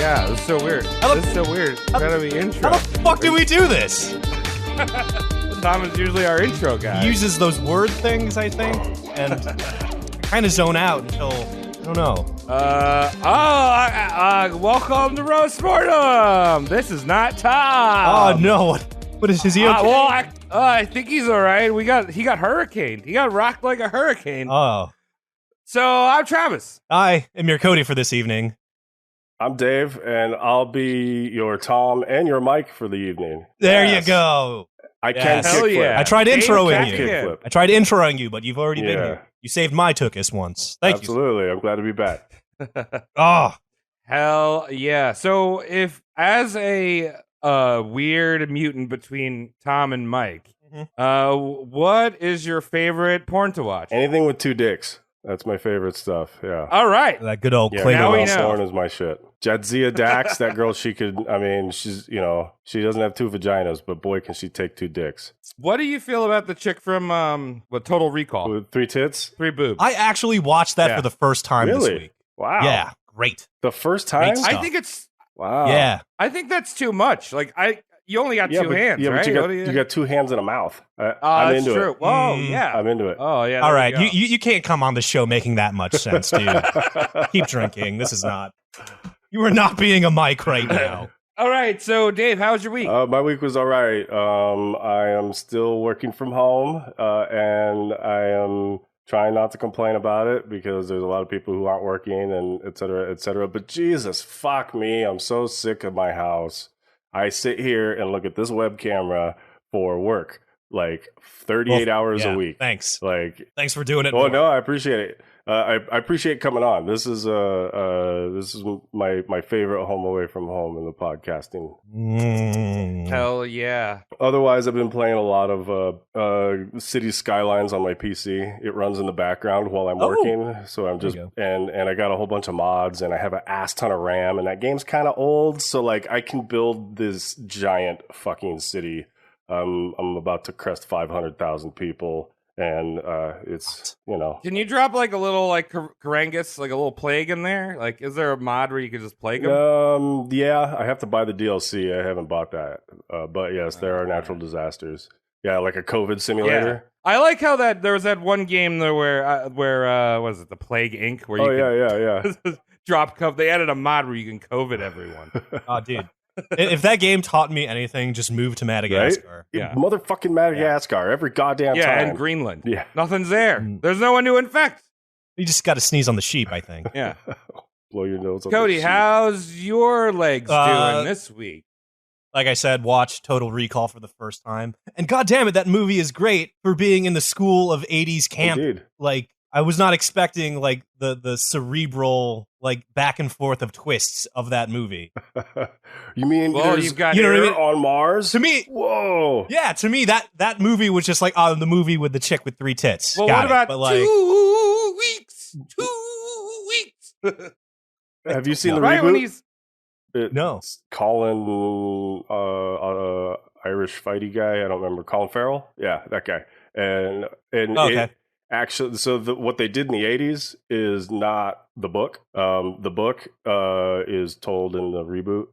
yeah. This is so weird. This is so weird. Gotta be intro. How the fuck do we do this? Tom is usually our intro guy. He uses those word things, I think, and kind of zone out until, I don't know. Welcome to Roast Mortem. This is not Tom. Oh, no. What is he okay? Well, I think he's all right. He got hurricaned. He got rocked like a hurricane. Oh. So I'm Travis. I am your Cody for this evening. I'm Dave, and I'll be your Tom and your Mike for the evening. There you go. I can kickflip. Yeah. I tried introing you. Kickflip. I tried introing you, but you've already been here. You saved my tuchus once. Thank you. Absolutely. I'm glad to be back. Oh. Hell yeah. So if as a weird mutant between Tom and Mike, what is your favorite porn to watch? Anything with two dicks. That's my favorite stuff. Yeah. All right. That good old Yeah, Klingon. now we know. porn is my shit. Jadzia Dax, that girl, she doesn't have two vaginas, but boy, can she take two dicks. What do you feel about the chick from Total Recall? With three tits? 3 boobs. I actually watched that for the first time this Really? week. Wow. Yeah, great. The first time? Great I stuff. think it's. Wow. Yeah. I think that's too much. Like you only got two hands, yeah, right? but you got two hands and a mouth. I'm that's into true. it. Whoa, yeah. I'm into it. Oh yeah. All there right, we go. you can't come on the show making that much sense, dude. Keep drinking. This is not. You are not being a Mike right now. All right. So Dave, how was your week? My week was all right. I am still working from home, and I am trying not to complain about it because there's a lot of people who aren't working and et cetera, et cetera. But Jesus, fuck me. I'm so sick of my house. I sit here and look at this web camera for work, like 38 hours a week. Thanks. Thanks for doing it. Oh no, I appreciate it. I appreciate coming on. This is my favorite home away from home in the podcasting. Hell yeah. Otherwise, I've been playing a lot of City Skylines on my PC. It runs in the background while I'm working, so I'm just and I got a whole bunch of mods, and I have an ass ton of RAM, and that game's kind of old, so like I can build this giant fucking city. I'm about to crest 500,000 people. And it's, Can you drop like a little like Karangus, like a little plague in there? Like, is there a mod where you could just plague them? Yeah, I have to buy the DLC. I haven't bought that. But yes, there are natural disasters. Yeah, like a COVID simulator. Yeah. I like how there was that one game there where what is it, the Plague Inc. Where you yeah. drop COVID. They added a mod where you can COVID everyone. Oh, dude. If that game taught me anything, just move to Madagascar. Right? Yeah. Motherfucking Madagascar, every goddamn time. Yeah, and Greenland. Yeah. Nothing's there. There's no one to infect. You just got to sneeze on the sheep, I think. Yeah. Blow your nose on Cody, the sheep. how's your legs doing this week? Like I said, watch Total Recall for the first time. And goddamn it, that movie is great for being in the school of 80s camp. Indeed. Like, I was not expecting like the cerebral like back and forth of twists of that movie. You mean you've got you know what I mean? on Mars? To me, whoa. Yeah, to me that movie was just like the movie with the chick with 3 tits. Well, Got what about it. But, like, 2 weeks? 2 weeks. Have you seen the right reboot? when he's No. It's Colin, Irish fighty guy. I don't remember. Colin Farrell? Yeah, that guy. And okay. Actually, so what they did in the 80s is not the book. The book is told in the reboot,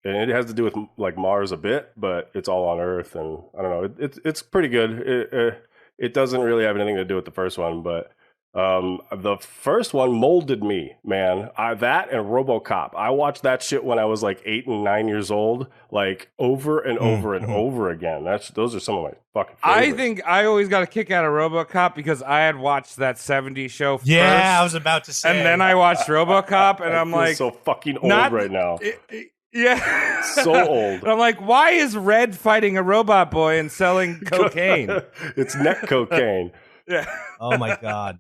and it has to do with like Mars a bit, but it's all on Earth, and I don't know. It's pretty good. It doesn't really have anything to do with the first one, but the first one molded me, man. That and RoboCop. I watched that shit when I was like 8 and 9 years old, like over and over and over again. Those are some of my fucking favorites. I think I always got a kick out of RoboCop because I had watched that 70s show first. Yeah, I was about to say. And then I watched RoboCop, and I'm like, so fucking old right now. Yeah. So old. And I'm like, why is Red fighting a robot boy and selling cocaine? It's neck cocaine. Yeah. Oh my God.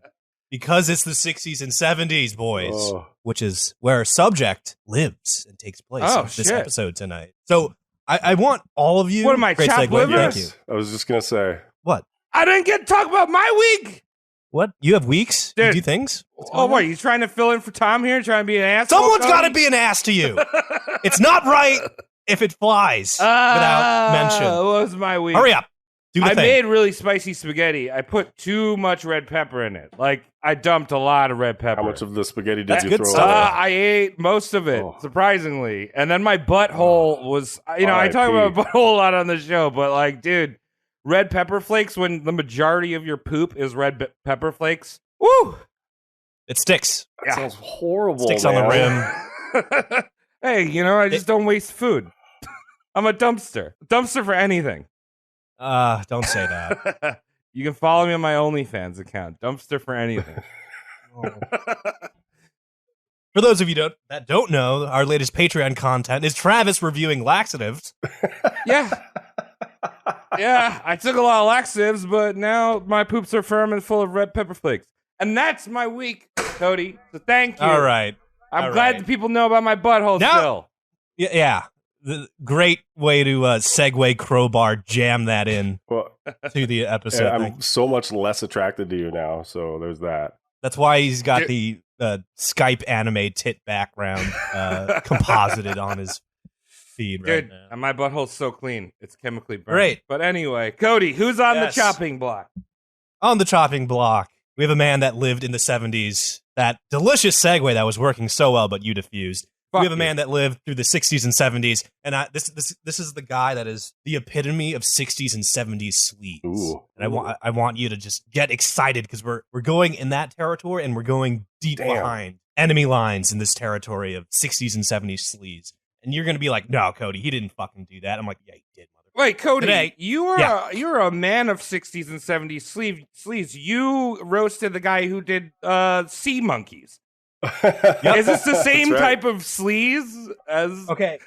Because it's the 60s and 70s, boys, which is where Subject lives and takes place in this episode tonight. So I want all of you. What am I, chopped liver? Thank you. I was just going to say. What? I didn't get to talk about my week. What? You have weeks? Dude. You do things? Oh, what? You trying to fill in for Tom here? Trying to be an asshole? Someone's got to be an ass to you. It's not right if it flies without mention. What was my week? Hurry up. I made really spicy spaghetti. I put too much red pepper in it. Like, I dumped a lot of red pepper. How much of the spaghetti did you throw away? I ate most of it, surprisingly. And then my butthole was, I talk about butthole a lot on the show, but like, dude, red pepper flakes, when the majority of your poop is red pepper flakes, woo! It sticks. That sounds horrible. Sticks on the rim. Hey, I just don't waste food. I'm a dumpster. Dumpster for anything. Don't say that. You can follow me on my OnlyFans account. Dumpster for anything. For those of you that don't know, our latest Patreon content is Travis reviewing laxatives. Yeah. Yeah, I took a lot of laxatives, but now my poops are firm and full of red pepper flakes. And that's my week, Cody. So thank you. All right. I'm glad that people know about my butthole still. Yeah. The great way to segue crowbar jam that in to the episode. I'm so much less attracted to you now, so there's that. That's why he's got the Skype anime tit background composited on his feed right now. And my butthole's so clean. It's chemically burned. Great. But anyway, Cody, who's on the chopping block? On the chopping block, we have a man that lived in the 70s. That delicious segue that was working so well, but you diffused. We have a man that lived through the 60s and 70s, and this is the guy that is the epitome of 60s and 70s sleaze. Ooh. And I want you to just get excited because we're going in that territory, and we're going deep behind enemy lines in this territory of 60s and 70s sleaze. And you're gonna be like, "No, Cody, he didn't fucking do that." I'm like, "Yeah, he did, motherfucker." Wait, Cody, you're a man of 60s and 70s sleaze. You roasted the guy who did Sea Monkeys. Is this the same type of sleaze as? Okay,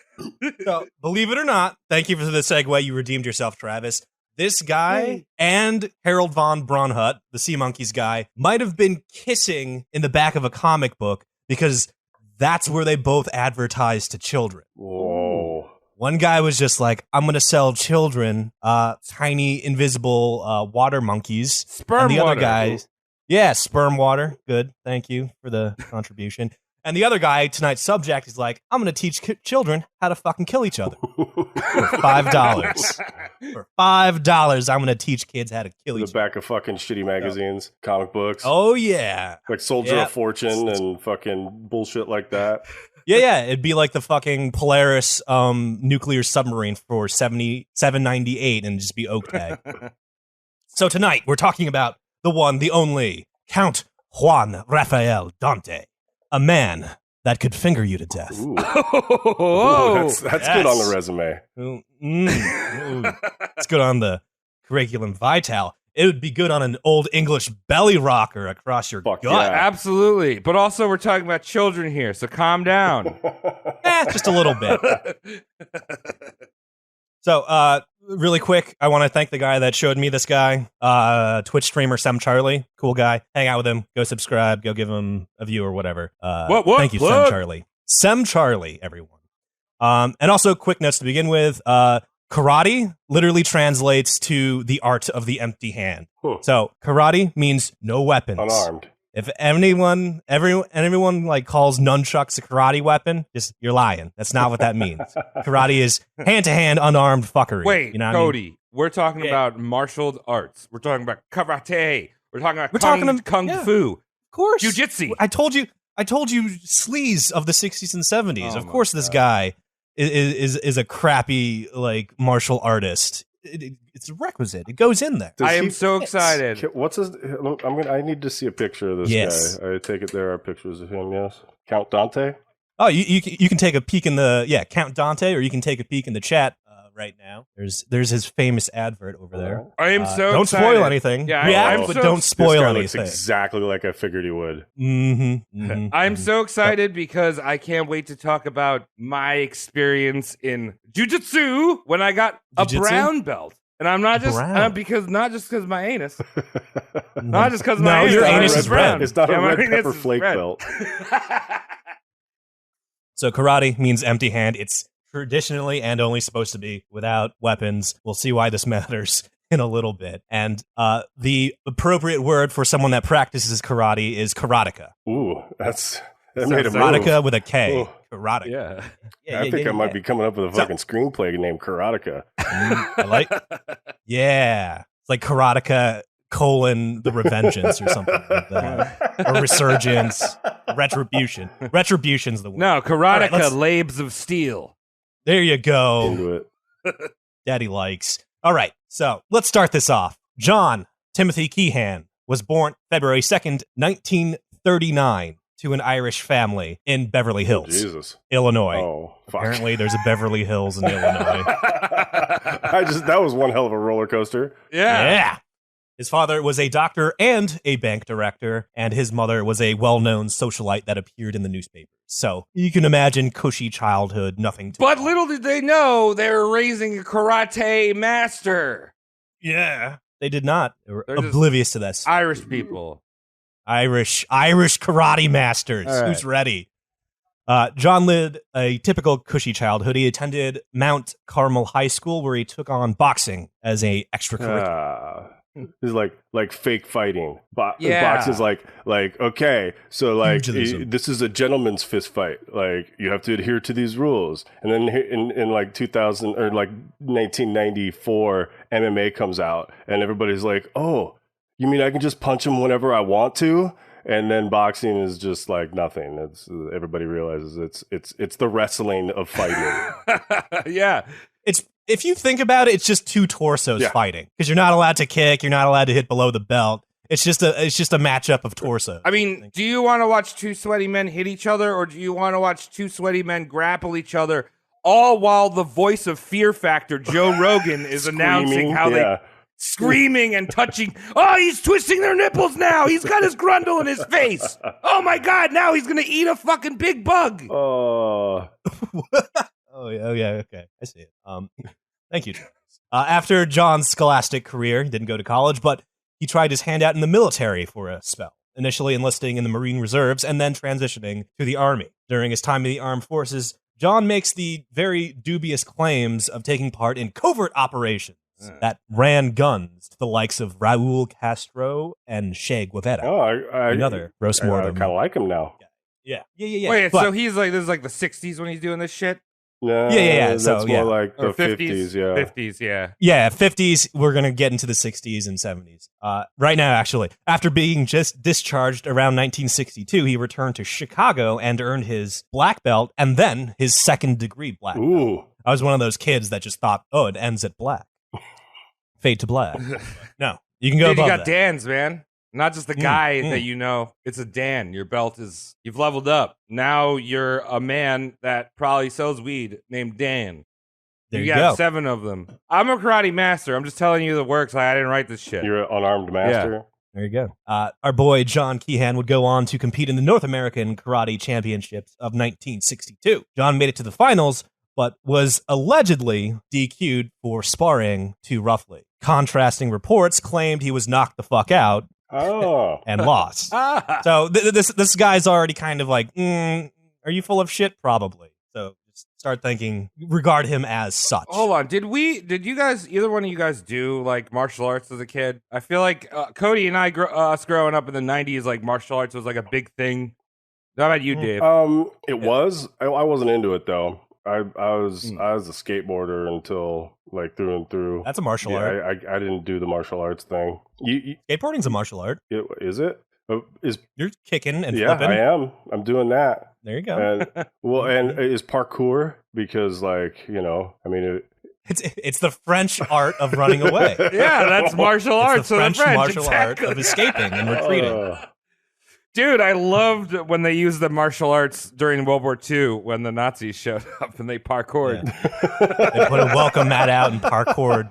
so believe it or not, thank you for the segue. You redeemed yourself, Travis. This guy and Harold von Braunhut, the Sea Monkeys guy, might have been kissing in the back of a comic book because that's where they both advertised to children. Whoa. One guy was just like, I'm going to sell children tiny invisible water monkeys. Sperm and the water. Other guys, yeah, sperm water. Good. Thank you for the contribution. And the other guy, tonight's subject, is like, I'm going to teach children how to fucking kill each other for $5. For $5, I'm going to teach kids how to kill each other. The back of fucking shitty magazines, comic books. Oh, yeah. Like Soldier of Fortune and fucking bullshit like that. Yeah. It'd be like the fucking Polaris nuclear submarine for $77.98 and just be oak tag. So tonight, we're talking about the one, the only, Count Juan Rafael Dante, a man that could finger you to death. Ooh. Ooh, that's good on the resume. It's good on the curriculum vitae. It would be good on an old English belly rocker across your gut. Yeah. Absolutely. But also, we're talking about children here, so calm down. Just a little bit. So, really quick, I want to thank the guy that showed me this guy, Twitch streamer Sem Charlie, cool guy. Hang out with him, go subscribe, go give him a view or whatever. Thank you, Sem Charlie. Sem Charlie, everyone. And also, quick notes to begin with. Karate literally translates to the art of the empty hand. So, karate means no weapons. Unarmed. If everyone like calls nunchucks a karate weapon, just you're lying. That's not what that means. Karate is hand-to-hand, unarmed fuckery. Wait, you know Cody, we're talking about martial arts. We're talking about karate. We're talking about kung fu. Of course. Jiu-jitsu. I told you sleaze of the 60s and 70s. Of course this guy is a crappy like martial artist. It's a requisite. It goes in there. I am so excited. What's his? I need to see a picture of this guy. I take it there are pictures of him. Yes, Count Dante. Oh, you can take a peek in the Count Dante, or you can take a peek in the chat right now. There's his famous advert over there. I am so don't excited. Spoil anything. Yeah, but don't spoil anything. Looks exactly like I figured he would. I'm so excited because I can't wait to talk about my experience in jiu-jitsu when I got a brown belt. And I'm not just because my anus. Not just because my anus. Your anus is red. It's not a red pepper flake belt. So karate means empty hand. It's traditionally and only supposed to be without weapons. We'll see why this matters in a little bit. And the appropriate word for someone that practices karate is karateka. Ooh, that's Karateka with a K. Oh. Karateka. Yeah. I think I might be coming up with a fucking screenplay named Karateka. I like. Yeah, it's like Karateka : The Revengeance or something like that, or Resurgence, Retribution. Retribution's the one. No, Karateka: Labes of Steel. There you go. Into it. Daddy likes. All right, so let's start this off. John Timothy Keehan was born February 2nd, 1939. To an Irish family in Beverly Hills, Illinois. Oh, fuck. Apparently, there's a Beverly Hills in Illinois. That was one hell of a roller coaster. Yeah. His father was a doctor and a bank director, and his mother was a well-known socialite that appeared in the newspapers. So you can imagine cushy childhood, nothing to. But little did they know they were raising a karate master. Yeah, they did not. They were oblivious to this. Irish people. Irish karate masters. Right. Who's ready? John lived a typical cushy childhood. He attended Mount Carmel High School, where he took on boxing as a extracurricular. It's like fake fighting. Boxing's like okay, so like this is a gentleman's fist fight. Like you have to adhere to these rules. And then in like 2000 or like 1994, MMA comes out, and everybody's like, oh. You mean I can just punch him whenever I want to? And then boxing is just like nothing. It's everybody realizes it's the wrestling of fighting. Yeah. It's if you think about it, it's just two torsos fighting. Because you're not allowed to kick, you're not allowed to hit below the belt. It's just a matchup of torsos. I mean, do you want to watch two sweaty men hit each other, or do you want to watch two sweaty men grapple each other, all while the voice of Fear Factor, Joe Rogan, is announcing how they screaming and touching. Oh, he's twisting their nipples now. He's got his grundle in his face. Oh my God, now he's going to eat a fucking big bug. Oh. Oh, yeah, okay. I see it. Thank you, Travis. After John's scholastic career, he didn't go to college, but he tried his hand out in the military for a spell, initially enlisting in the Marine Reserves and then transitioning to the Army. During his time in the armed forces, John makes the very dubious claims of taking part in covert operations that ran guns to the likes of Raul Castro and Che Guevara. Oh, another roast mortem. I kind of like him now. Yeah. Wait, so he's like, this is like the 60s when he's doing this shit? No, yeah. That's so, more like the 50s, yeah. 50s, yeah. Yeah, 50s, we're going to get into the 60s and 70s. Right now, actually. After being just discharged around 1962, he returned to Chicago and earned his black belt and then his second-degree black belt. I was one of those kids that just thought, oh, it ends at black. Fade to black. No, you can go above you got that. Dans, man. Not just the guy that you know. It's a Dan. Your belt is... You've leveled up. Now you're a man that probably sells weed named Dan. You got 7 of them. I'm a karate master. I'm just telling you the works. I didn't write this shit. You're an unarmed master? Yeah. There you go. Our boy John Keehan would go on to compete in the North American Karate Championships of 1962. John made it to the finals, but was allegedly DQ'd for sparring too roughly. Contrasting reports claimed he was knocked the fuck out and lost. So this guy's already kind of like, are you full of shit? Probably. So just start thinking, regard him as such. Hold on. Did you guys, either one of you guys do like martial arts as a kid? I feel like Cody and I, us growing up in the 90s, like martial arts was like a big thing. How about you, Dave? It was. I wasn't into it though. I was a skateboarder until like through and through. That's a martial art. I didn't do the martial arts thing. Skateboarding's a martial art. Is it? You're kicking and yeah, flipping. I am. I'm doing that. There you go. And is parkour because like I mean it's the French art of running away. Yeah, that's martial arts. The French martial art of escaping and retreating. Dude, I loved when they used the martial arts during World War II when the Nazis showed up and they parkoured. Yeah. They put a welcome mat out and parkoured.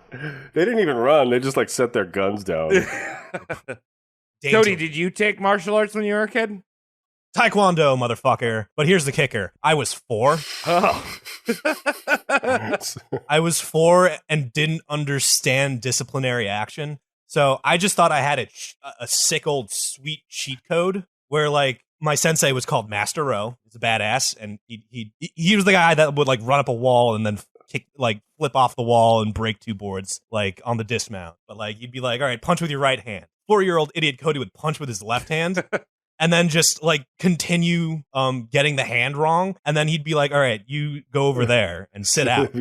They didn't even run. They just like set their guns down. Cody, did you take martial arts when you were a kid? Taekwondo, motherfucker. But here's the kicker. I was 4. Oh. I was 4 and didn't understand disciplinary action. So I just thought I had a sick old sweet cheat code where like my sensei was called Master Row. He's a badass, and he was the guy that would like run up a wall and then flip off the wall and break 2 boards like on the dismount. But like you'd be like, all right, punch with your right hand. 4-year-old idiot Cody would punch with his left hand, and then just like continue getting the hand wrong. And then he'd be like, all right, you go over there and sit out.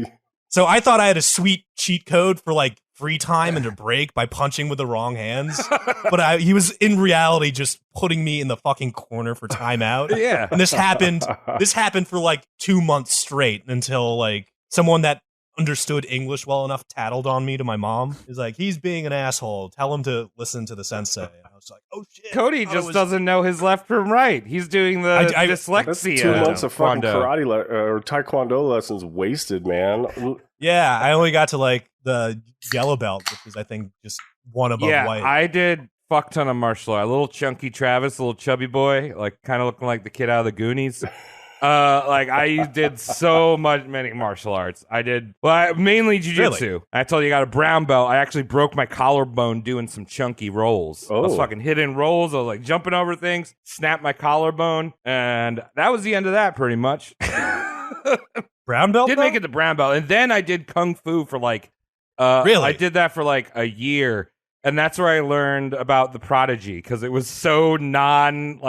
So I thought I had a sweet cheat code for like free time and a break by punching with the wrong hands. But he was in reality just putting me in the fucking corner for timeout. Yeah. And this happened for like 2 months straight until like someone that understood English well enough tattled on me to my mom. He's like, he's being an asshole. Tell him to listen to the sensei. And I was like, oh shit. Cody just doesn't know his left from right. He's doing the dyslexia. That's 2 months of fucking karate or taekwondo lessons wasted, man. Yeah, I only got to like the yellow belt, which is I think just one above white. I did fuck ton of martial art. A little chunky Travis, a little chubby boy, like kind of looking like the kid out of the Goonies. Like I did many martial arts. I did mainly jiu-jitsu. Really? I told you I got a brown belt. I actually broke my collarbone doing some chunky rolls. I was fucking hitting rolls. I was like jumping over things, snapped my collarbone, and that was the end of that pretty much. Brown belt? Did make it to brown belt. And then I did kung fu for like really? I did that for like a year. And that's where I learned about the prodigy, because it was so non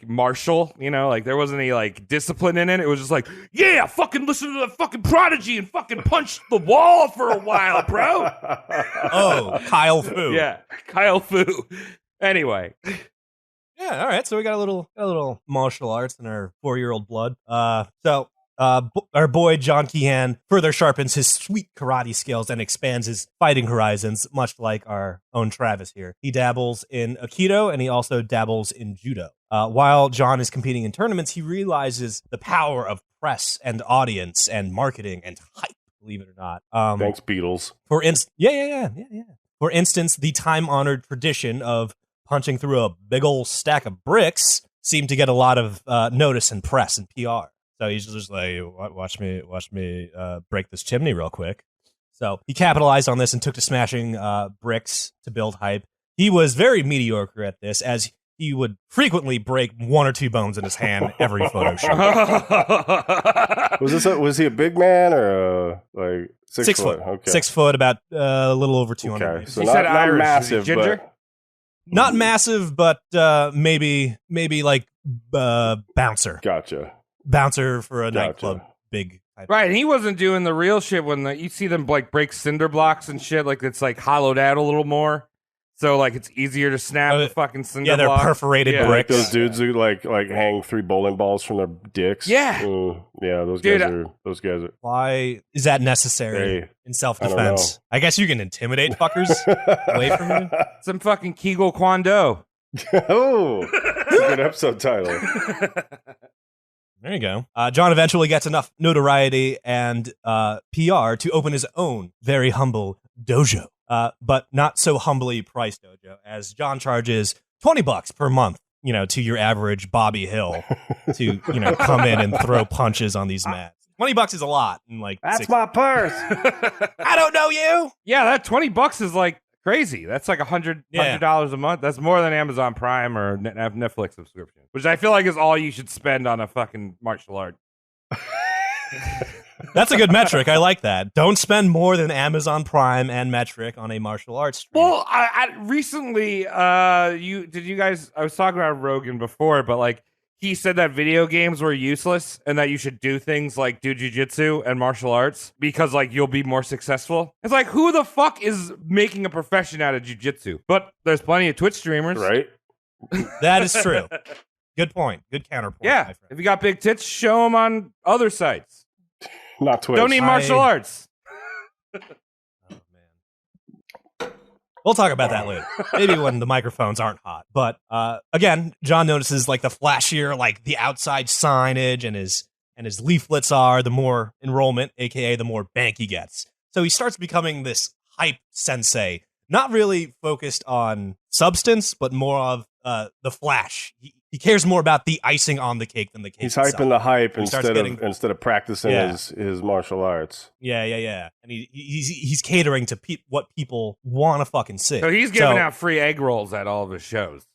martial, you know, like there wasn't any like discipline in it. It was just like, yeah, fucking listen to the fucking prodigy and fucking punch the wall for a while, bro. Oh, Kyle Fu. Yeah, Kyle Fu. Anyway. Yeah, all right. So we got a little martial arts in our 4-year-old blood. Our boy John Keehan further sharpens his sweet karate skills and expands his fighting horizons, much like our own Travis here. He dabbles in Aikido, and he also dabbles in Judo. While John is competing in tournaments, he realizes the power of press and audience and marketing and hype, believe it or not. Thanks, Beatles. Yeah. For instance, the time-honored tradition of punching through a big old stack of bricks seemed to get a lot of notice and press and PR. So he's just like, watch me break this chimney real quick. So he capitalized on this and took to smashing bricks to build hype. He was very mediocre at this, as he would frequently break 1 or 2 bones in his hand every photo shoot. Was he a big man or like 6 foot? Okay. 6 foot, about a little over 200. Okay. So he not, said not Irish. massive, ginger? but not massive, but maybe like bouncer. Gotcha. Bouncer for a nightclub, big. Right, and he wasn't doing the real shit when you see them like break cinder blocks and shit, like it's like hollowed out a little more, so like it's easier to snap the fucking cinder block. Yeah, they're perforated bricks. Like those dudes who like hang 3 bowling balls from their dicks. Yeah, yeah, those guys are. Why is that necessary in self-defense? I guess you can intimidate fuckers away from you. Some fucking Kegel Kwando. Oh, that's a good episode title. There you go. John eventually gets enough notoriety and PR to open his own very humble dojo, but not so humbly priced dojo, as John charges $20 per month, to your average Bobby Hill to, come in and throw punches on these mats. $20 is a lot. That's my purse. I don't know you. Yeah, that $20 is like crazy. That's like $100 a month. That's more than Amazon Prime or Netflix subscription, which I feel like is all you should spend on a fucking martial art. That's a good metric. I like that. Don't spend more than Amazon Prime and metric on a martial arts stream. Well, I recently, I was talking about Rogan before, but like he said that video games were useless and that you should do things like do jiu-jitsu and martial arts because like you'll be more successful. It's like, who the fuck is making a profession out of jiu-jitsu? But there's plenty of Twitch streamers. Right. That is true. Good point. Good counterpoint. Yeah. If you got big tits, show them on other sites. Not Twitch. Don't need martial arts. We'll talk about that later. Maybe when the microphones aren't hot. But again, John notices like the flashier, like the outside signage and his leaflets are, the more enrollment, aka the more bank he gets. So he starts becoming this hype sensei, not really focused on substance, but more of the flash. He cares more about the icing on the cake than the cake. He's itself. hyping the hype instead of practicing his martial arts. Yeah. And he's catering to what people want to fucking see. So he's giving out free egg rolls at all of his shows.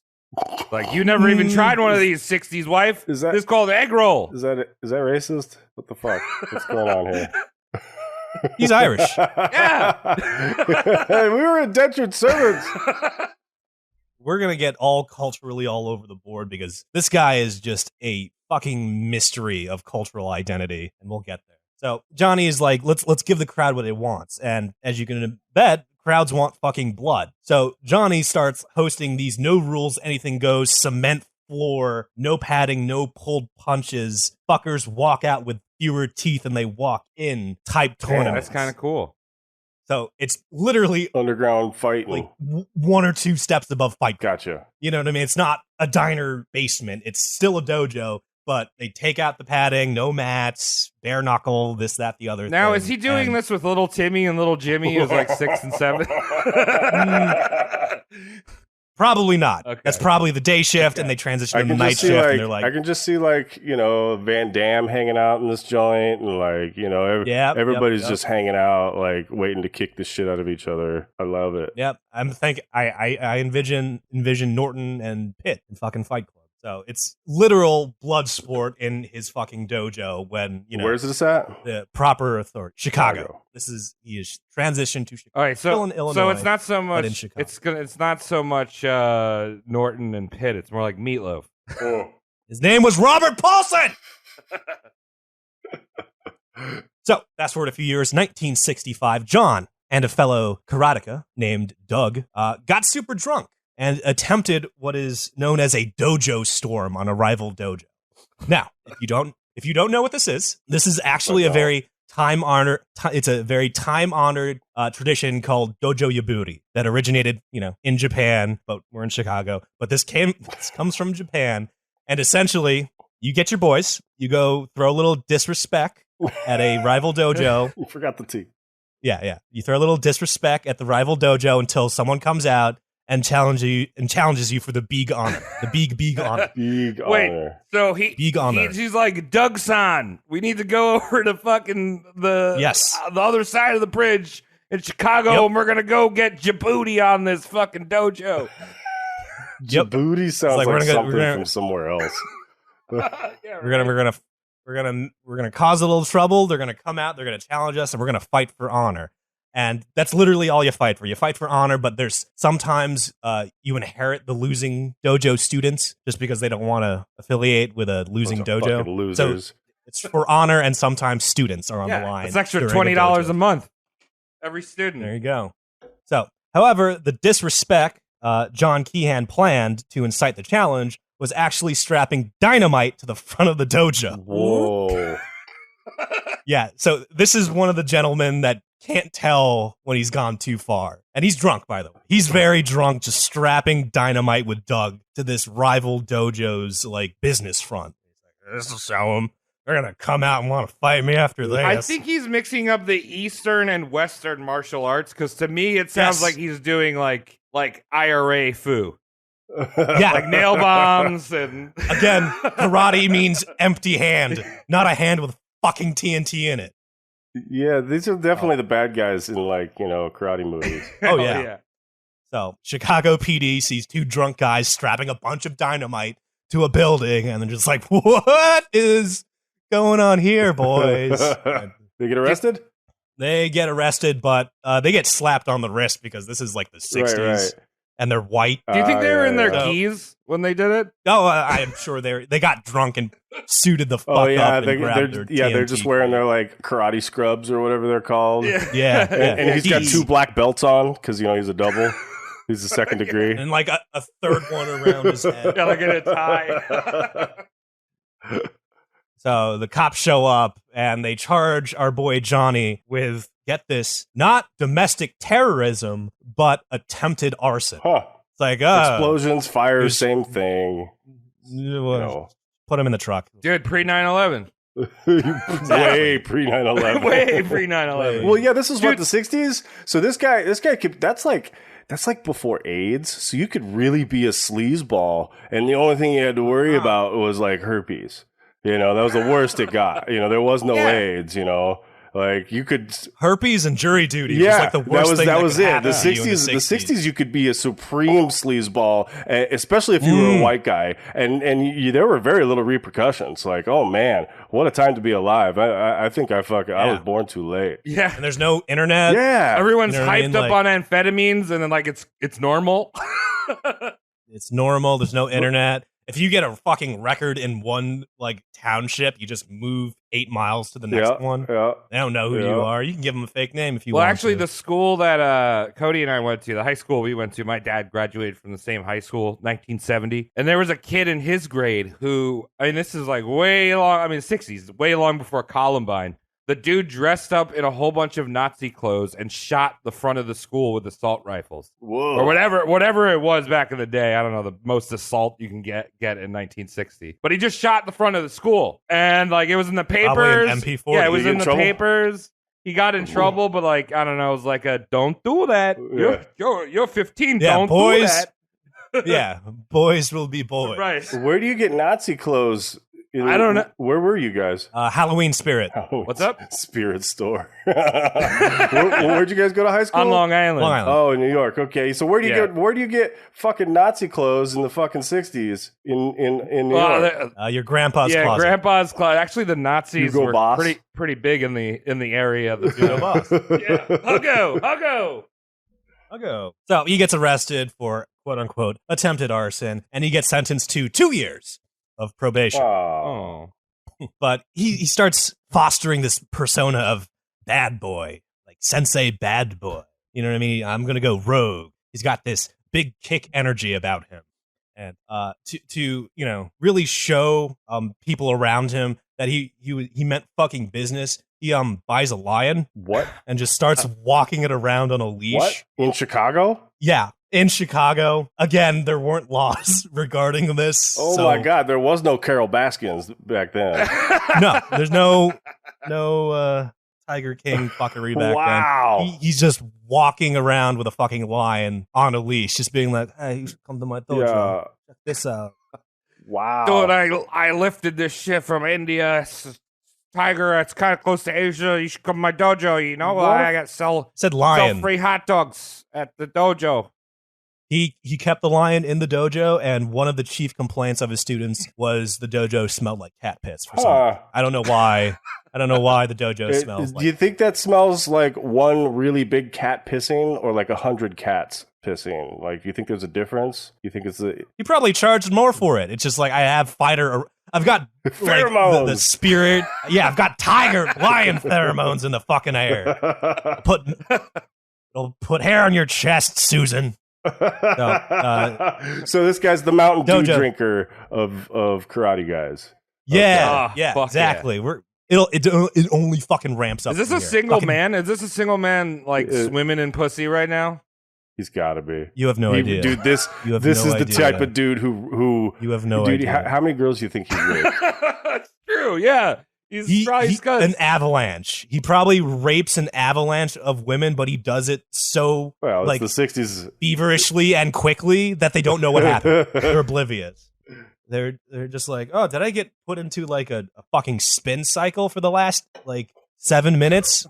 Like, you never even tried one of these, 60s wife. It's called egg roll. Is that racist? What the fuck? What's going on here? He's Irish. Yeah. Hey, we were indentured servants. we're going to get all culturally all over the board because this guy is just a fucking mystery of cultural identity, and we'll get there. So Johnny is like, let's give the crowd what it wants. And as you can bet, crowds want fucking blood. So Johnny starts hosting these no rules, anything goes, cement floor, no padding, no pulled punches. Fuckers walk out with fewer teeth than they walk in type tournaments. That's kind of cool. So it's literally underground fighting, like one or two steps above fight. Gotcha. You know what I mean? It's not a diner basement. It's still a dojo, but they take out the padding, no mats, bare knuckle, this, that, the other. Now, thing. is he doing this with little Timmy and little Jimmy, who's like 6 and 7? Probably not. Okay. That's probably the day shift, and they transition to the night shift. Like, and they're like, I can just see like Van Damme hanging out in this joint, and like everybody's just hanging out, like waiting to kick the shit out of each other. I love it. Yep, I envision Norton and Pitt in fucking Fight Club. So it's literal blood sport in his fucking dojo. When where's this at? The proper authority, Chicago. He is transitioned to Chicago. All right, still in Illinois, so it's not so much. In Chicago. It's not so much Norton and Pitt. It's more like Meatloaf. His name was Robert Paulson. So fast forward a few years, 1965. John and a fellow karateka named Doug got super drunk and attempted what is known as a dojo storm on a rival dojo. Now, if you don't know what this is actually a very time-honored tradition called dojo yaburi that originated, in Japan, but we're in Chicago. But this comes from Japan, and essentially, you get your boys, you go throw a little disrespect at a rival dojo. You forgot the T. Yeah. You throw a little disrespect at the rival dojo until someone comes out and challenges you for the big honor. The big honor. Wait, so he's like, Doug-san, we need to go over to fucking the other side of the bridge in Chicago, and we're gonna go get Djibouti on this fucking dojo. Djibouti sounds like something from somewhere else. We're gonna cause a little trouble. They're gonna come out. They're gonna challenge us, and we're gonna fight for honor. And that's literally all you fight for. You fight for honor, but there's sometimes you inherit the losing dojo students just because they don't want to affiliate with a losing dojo. Losers. So it's for honor, and sometimes students are on the line. It's extra $20 a month. Every student. There you go. So, however, the disrespect John Keehan planned to incite the challenge was actually strapping dynamite to the front of the dojo. Whoa. Yeah, so this is one of the gentlemen that can't tell when he's gone too far. And he's drunk, by the way. He's very drunk, just strapping dynamite with Doug to this rival dojo's, business front. He's like, this will show them. They're going to come out and want to fight me after this. I think he's mixing up the Eastern and Western martial arts, because to me it sounds like he's doing, like IRA foo. Yeah. Like nail bombs and... Again, karate means empty hand, not a hand with fucking TNT in it. Yeah, these are definitely the bad guys in karate movies. Oh yeah. So Chicago PD sees two drunk guys strapping a bunch of dynamite to a building, and they're just like, "What is going on here, boys?" They get arrested? They get arrested, but they get slapped on the wrist because this is like the 60s. Right. And they're white. Do you think they were in their keys when they did it? Oh, I am sure they got drunk and suited the fuck up. They're just wearing their karate scrubs or whatever they're called. Yeah. And he's got 2 black belts on because he's a double. He's a second degree, and a third one around his head. Yeah, in a tie. So the cops show up and they charge our boy Johnny with, get this, not domestic terrorism, but attempted arson. Huh. It's like, explosions, fire, same thing. Put him in the truck. Dude, pre 9/11. Way pre 9/11. Way pre 9/11. Well, yeah, this is what, the 60s? So this guy could, that's like before AIDS. So you could really be a sleazeball, and the only thing you had to worry about was herpes. That was the worst it got. There was no AIDS, you could herpes and jury duty. Yeah, was like the worst thing that was it. The 60s, you could be a supreme sleazeball, especially if you were a white guy, and there were very little repercussions. Like, oh man, what a time to be alive. I think I was born too late. Yeah, and there's no internet. Yeah, everyone's hyped up on amphetamines, and then it's normal. It's normal. There's no internet. If you get a fucking record in one like township, you just move 8 miles to the next one. Yeah. They don't know who you are. You can give them a fake name if you want. Well, actually, the school that Cody and I went to, the high school we went to, my dad graduated from the same high school, 1970. And there was a kid in his grade who, I mean, this is like way long, I mean, 60s, way long before Columbine. The dude dressed up in a whole bunch of Nazi clothes and shot the front of the school with assault rifles. Whoa. Or whatever it was back in the day. I don't know, the most assault you can get in 1960. But he just shot the front of the school. And like it was in the papers. Probably an MP40. Yeah, it was in the papers. He got in trouble, but like, I don't know, it was like a don't do that. You're 15, don't do that. Yeah, boys will be boys. Right. Where do you get Nazi clothes? I don't know. Where were you guys? Halloween Spirit. What's up? Spirit store. Where'd you guys go to high school? On Long Island. Long Island. Oh, in New York. Okay, so where do you get fucking Nazi clothes in the fucking 60s in New York? Your grandpa's closet. Yeah, grandpa's closet. Actually, the Nazis Hugo were Boss? pretty big in the area of the Hugo Boss. Yeah, Huggo. So he gets arrested for quote unquote attempted arson, and he gets sentenced to 2 years of probation. Oh. But he starts fostering this persona of bad boy, like sensei bad boy. You know what I mean? I'm gonna go rogue. He's got this big kick energy about him, and to you know really show people around him that he meant fucking business. He buys a lion. What? And just starts walking it around on a leash. What? In Chicago? Yeah. In Chicago, again, there weren't laws regarding this. Oh my God, there was no Carol Baskins back then. No, there's no Tiger King fuckery back then. He's just walking around with a fucking lion on a leash, just being like, "Hey, you should come to my dojo. Yeah. Check this out." Wow. Dude, I lifted this shit from India. It's tiger, it's kind of close to Asia. You should come to my dojo, you know? I got sell free hot dogs at the dojo. He kept the lion in the dojo, and one of the chief complaints of his students was the dojo smelled like cat piss for some. I don't know why. I don't know why the dojo smells like. Do you think that smells like one really big cat pissing or like 100 cats pissing? Like, do you think there's a difference? You think it's He probably charged more for it. It's just like, I've got pheromones. Like, the spirit. Yeah, I've got tiger lion pheromones in the fucking air. It'll put hair on your chest, Susan. So this guy's the Mountain Dew drinker of karate guys. Yeah, exactly. Yeah. It only fucking ramps up. Is this a single man? Is this a single man like swimming in pussy right now? He's got to be. You have no idea, dude. This is the type of dude who you have no idea. How many girls do you think he raped? It's true. Yeah. He's an avalanche. He probably rapes an avalanche of women, but he does it so like the 60s feverishly and quickly that they don't know what happened. They're oblivious. They're just like, oh, did I get put into like a fucking spin cycle for the last like 7 minutes?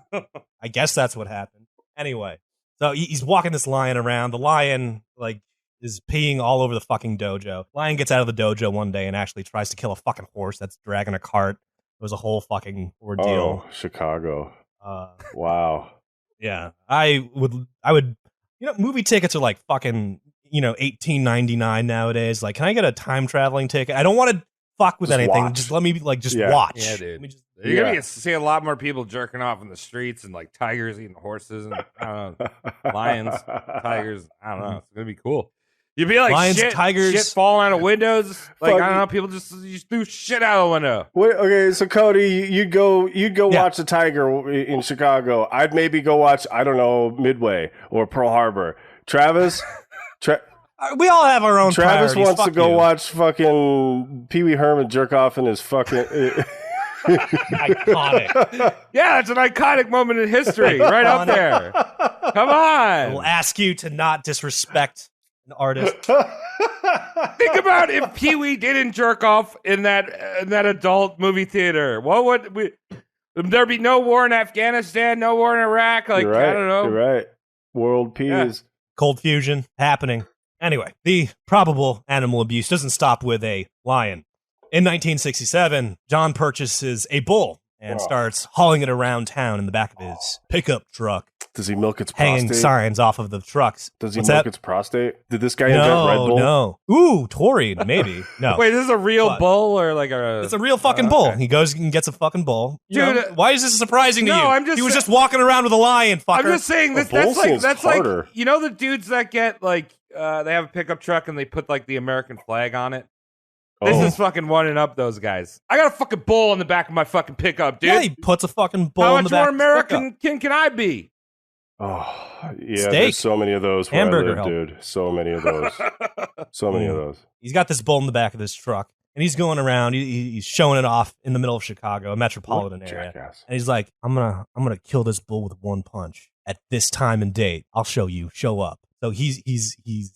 I guess that's what happened. Anyway, so he's walking this lion around. The lion like is peeing all over the fucking dojo. Lion gets out of the dojo one day and actually tries to kill a fucking horse that's dragging a cart. It was a whole fucking ordeal. Oh, Chicago. Wow. Yeah. I would movie tickets are like fucking, $18.99 nowadays. Like, can I get a time traveling ticket? I don't want to fuck with anything. Watch. Just let me watch. Yeah, dude. You're going to see a lot more people jerking off in the streets and like tigers eating horses and I don't know, lions, tigers. I don't know. It's going to be cool. You'd be like lions, shit tigers falling out of windows. Like I don't know, people just threw shit out of the window. Wait, okay, so Cody, you'd go watch the Tiger in Chicago. I'd maybe go watch Midway or Pearl Harbor. Travis, we all have our own. Travis priorities. wants Fuck to go you. watch fucking Pee Wee Herman jerk off in his fucking. Iconic. Yeah, it's an iconic moment in history, right up there. Come on. We'll ask you to not disrespect an artist. Think about if Pee Wee didn't jerk off in that adult movie theater. What would there'd be no war in Afghanistan, no war in Iraq? Like right, I don't know. You're right. World peace. Yeah. Cold fusion happening. Anyway, the probable animal abuse doesn't stop with a lion. In 1967, John purchases a bull and starts hauling it around town in the back of his pickup truck. Does he milk its hanging prostate? signs off of the trucks. Does he milk its prostate? Did this guy invent Red Bull? No. Ooh, taurine, maybe. No. Wait, this is a real bull or like a... It's a real fucking bull. He goes and gets a fucking bull. Dude, why is this surprising to you? He was just walking around with a lion, fucker. I'm just saying, that's like, you know the dudes that get, like, they have a pickup truck and they put, like, the American flag on it? This is fucking one up those guys. I got a fucking bull in the back of my fucking pickup, dude. Yeah, he puts a fucking bull in the back. How much more American can I be? Oh, yeah, Steak. There's so many of those where Hamburger I live, dude. So many of those. So many of those. He's got this bull in the back of this truck, and he's going around. He's showing it off in the middle of Chicago, a metropolitan area. Jackass. And he's like, I'm gonna kill this bull with one punch at this time and date. I'll show you. Show up. So he's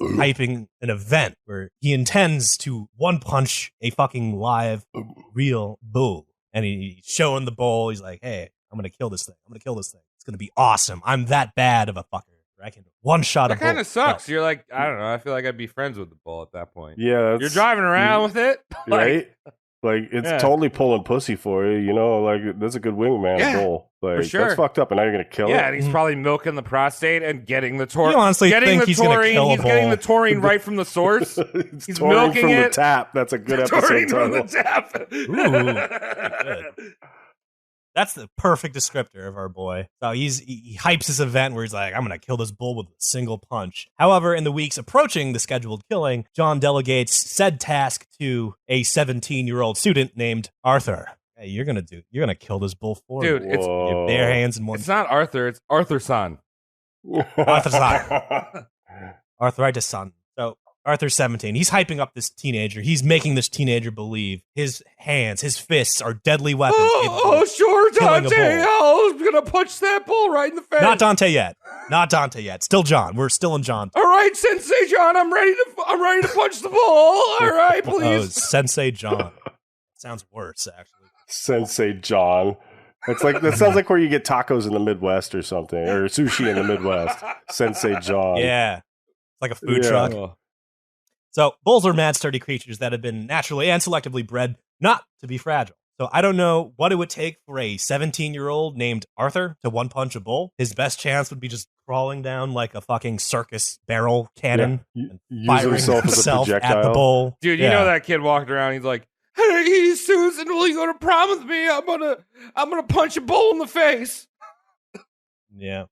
hyping an event where he intends to one punch a fucking live, real bull. And he's showing the bull. He's like, hey, I'm gonna kill this thing. I'm gonna kill this thing. It's gonna be awesome. I'm that bad of a fucker. I can one shot. That kind of sucks. You're like, I don't know. I feel like I'd be friends with the bull at that point. Yeah, you're driving around with it, right? Like it's totally pulling pussy for you. You know, like that's a good wingman bull. Like for sure. That's fucked up, and now you're gonna kill it. Yeah, and he's probably milking the prostate and getting the taurine. You honestly think he's gonna kill a bull? He's getting the taurine right from the source. He's milking from it the tap. That's a good episode from the title. tap. Ooh, good. That's the perfect descriptor of our boy. So he hypes this event where he's like, I'm going to kill this bull with a single punch. However, in the weeks approaching the scheduled killing, John delegates said task to a 17-year-old student named Arthur. Hey, you're going to kill this bull for Dude, me. it's your bare hands and one. It's not Arthur, it's Arthur-san. Arthur-san. Arthritis-san. So Arthur's 17. He's hyping up this teenager. He's making this teenager believe his hands, his fists are deadly weapons. Oh, sure, Dante. I was going to punch that bull right in the face. Not Dante yet. Still John. We're still in John. All right, Sensei John, I'm ready to punch the bull. All right, please. Oh, Sensei John. Sounds worse, actually. Sensei John. It's like that sounds like where you get tacos in the Midwest or something, or sushi in the Midwest. Sensei John. Yeah. It's like a food truck. So, bulls are mad sturdy creatures that have been naturally and selectively bred not to be fragile. So, I don't know what it would take for a 17-year-old named Arthur to one-punch a bull. His best chance would be just crawling down like a fucking circus barrel cannon and firing himself at the bull. Dude, you know that kid walked around, he's like, hey, Susan, will you go to prom with me? I'm gonna punch a bull in the face. Yeah.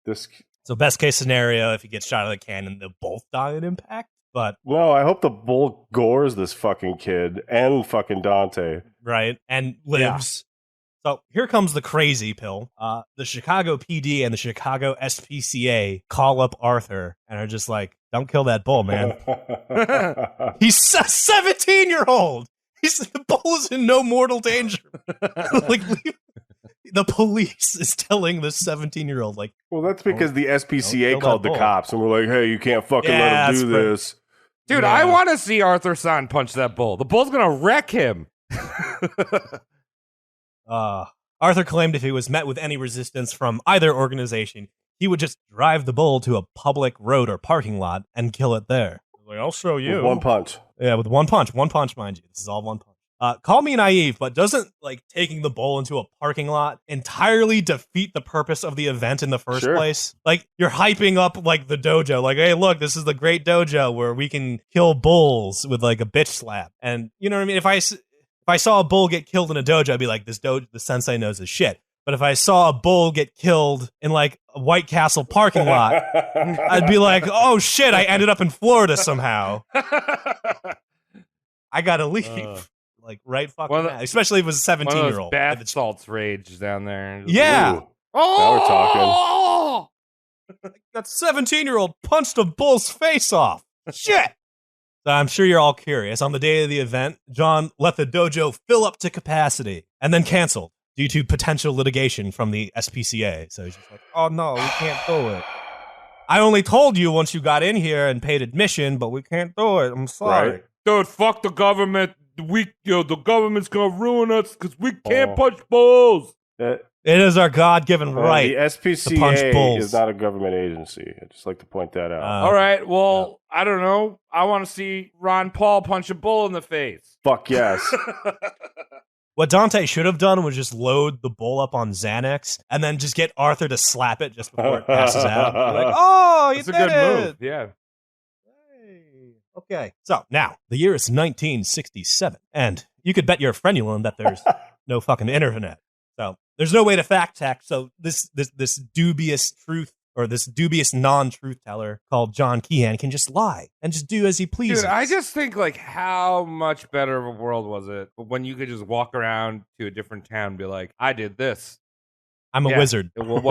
So, best case scenario, if he gets shot out of the cannon, they'll both die in impact. But no, I hope the bull gores this fucking kid and fucking Dante. Right, and lives. Yeah. So here comes the crazy pill. The Chicago PD and the Chicago SPCA call up Arthur and are just like, don't kill that bull, man. He's a 17-year-old. The bull is in no mortal danger. Like, the police is telling this 17-year-old, like, well, that's because the SPCA called the cops and we're like, hey, you can't fucking let him do this. Dude, I want to see Arthur-san punch that bull. The bull's going to wreck him. Arthur claimed if he was met with any resistance from either organization, he would just drive the bull to a public road or parking lot and kill it there. Like, I'll show you. With one punch. Yeah, with one punch. One punch, mind you. This is all one punch. Call me naive, but doesn't like taking the bull into a parking lot entirely defeat the purpose of the event in the first place? Like, you're hyping up like the dojo, like, hey, look, this is the great dojo where we can kill bulls with like a bitch slap. And you know what I mean? If I saw a bull get killed in a dojo, I'd be like, the sensei knows his shit. But if I saw a bull get killed in like a White Castle parking lot, I'd be like, oh shit, I ended up in Florida somehow. I gotta leave. Like, right fucking now. Especially if it was a 17-year-old. Bath salts rage down there. Yeah. Now we're talking. That 17-year-old punched a bull's face off. Shit. So I'm sure you're all curious. On the day of the event, John let the dojo fill up to capacity and then canceled due to potential litigation from the SPCA. So he's just like, oh no, we can't do it. I only told you once you got in here and paid admission, but we can't do it. I'm sorry. Right. Dude, fuck the government. The government's gonna ruin us because we can't punch bulls. It is our God-given right. The SPCA to punch bulls. is not a government agency. I'd just like to point that out. All right, well, I don't know. I want to see Ron Paul punch a bull in the face. Fuck yes. What Dante should have done was just load the bowl up on Xanax and then just get Arthur to slap it just before it passes out. Like, oh, you did it. That's a good move. Yeah. Okay, so now the year is 1967, and you could bet your frenulum that there's no fucking internet. So there's no way to fact check. So this dubious truth or this dubious non-truth teller called John Keehan can just lie and just do as he pleases. Dude, I just think like how much better of a world was it when you could just walk around to a different town and be like, I did this. I'm a wizard. Well,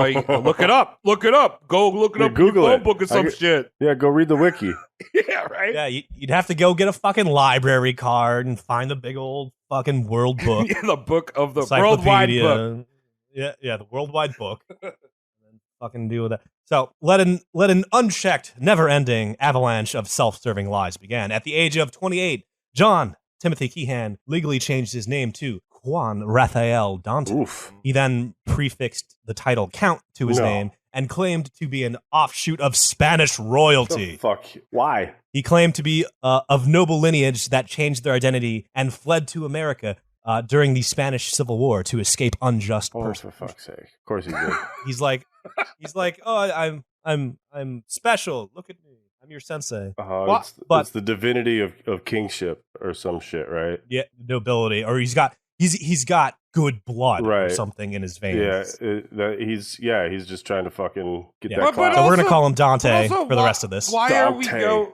look it up. Look it up. Go look it up. Google it. Book or some shit. Yeah, go read the wiki. Yeah, right? Yeah, you'd have to go get a fucking library card and find the big old fucking world book. Yeah, the book of the worldwide book. Yeah, the worldwide book. And then fucking deal with that. So let an unchecked, never-ending avalanche of self-serving lies began. At the age of 28, John Timothy Keehan legally changed his name to Juan Raphael Dante. Oof. He then prefixed the title Count to his name and claimed to be an offshoot of Spanish royalty. The fuck? Why? He claimed to be of noble lineage that changed their identity and fled to America during the Spanish Civil War to escape unjust persecution. For fuck's sake! Of course he did. He's like, oh, I'm special. Look at me. I'm your sensei. It's the divinity of kingship or some shit, right? Yeah, nobility, or he's got good blood or something in his veins. Yeah, he's just trying to fucking get that. So we're gonna call him Dante for the rest of this. Why Dante.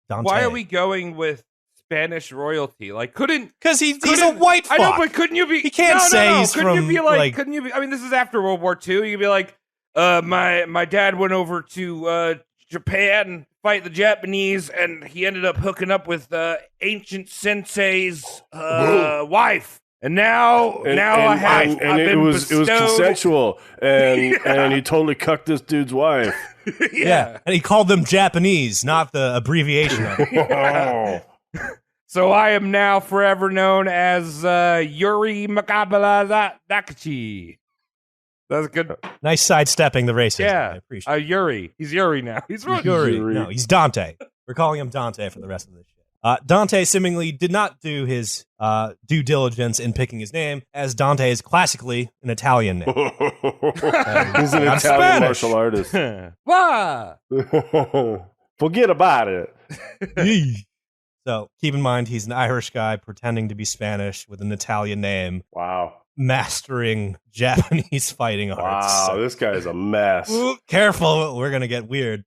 Why are we going with Spanish royalty? Like, because he's a white fuck. I know, but couldn't you be? He can't say he's couldn't from. You be like? Couldn't you be? I mean, this is after World War II. You could be like, my dad went over to Japan, fight the Japanese, and he ended up hooking up with ancient sensei's wife. And now I have. And it was consensual, and he totally cucked this dude's wife. Yeah, and he called them Japanese, not the abbreviation of it. So I am now forever known as Yuri Makabala Dakachi. That's good. Nice sidestepping the racism. Yeah, I appreciate Yuri. He's Yuri now. He's Yuri. No, he's Dante. We're calling him Dante for the rest of this shit. Dante seemingly did not do his due diligence in picking his name, as Dante is classically an Italian name. He's an Italian Spanish. martial artist. Forget about it. So keep in mind, he's an Irish guy pretending to be Spanish with an Italian name. Wow. Mastering Japanese fighting arts. Wow, so, this guy's a mess. Careful, we're going to get weird.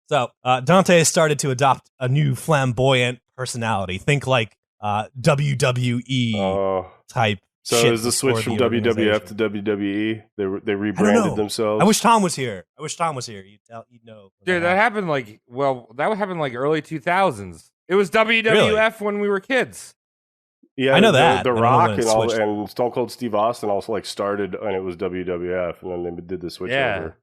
So Dante started to adopt a new flamboyant personality. Think like WWE type. So is the switch from WWF to WWE? They rebranded themselves. I wish Tom was here. You'd know. Dude, that happened like early 2000s. It was WWF when we were kids. Yeah, I know that. The Rock and Stone Cold Steve Austin also like started, and it was WWF, and then they did the switch over.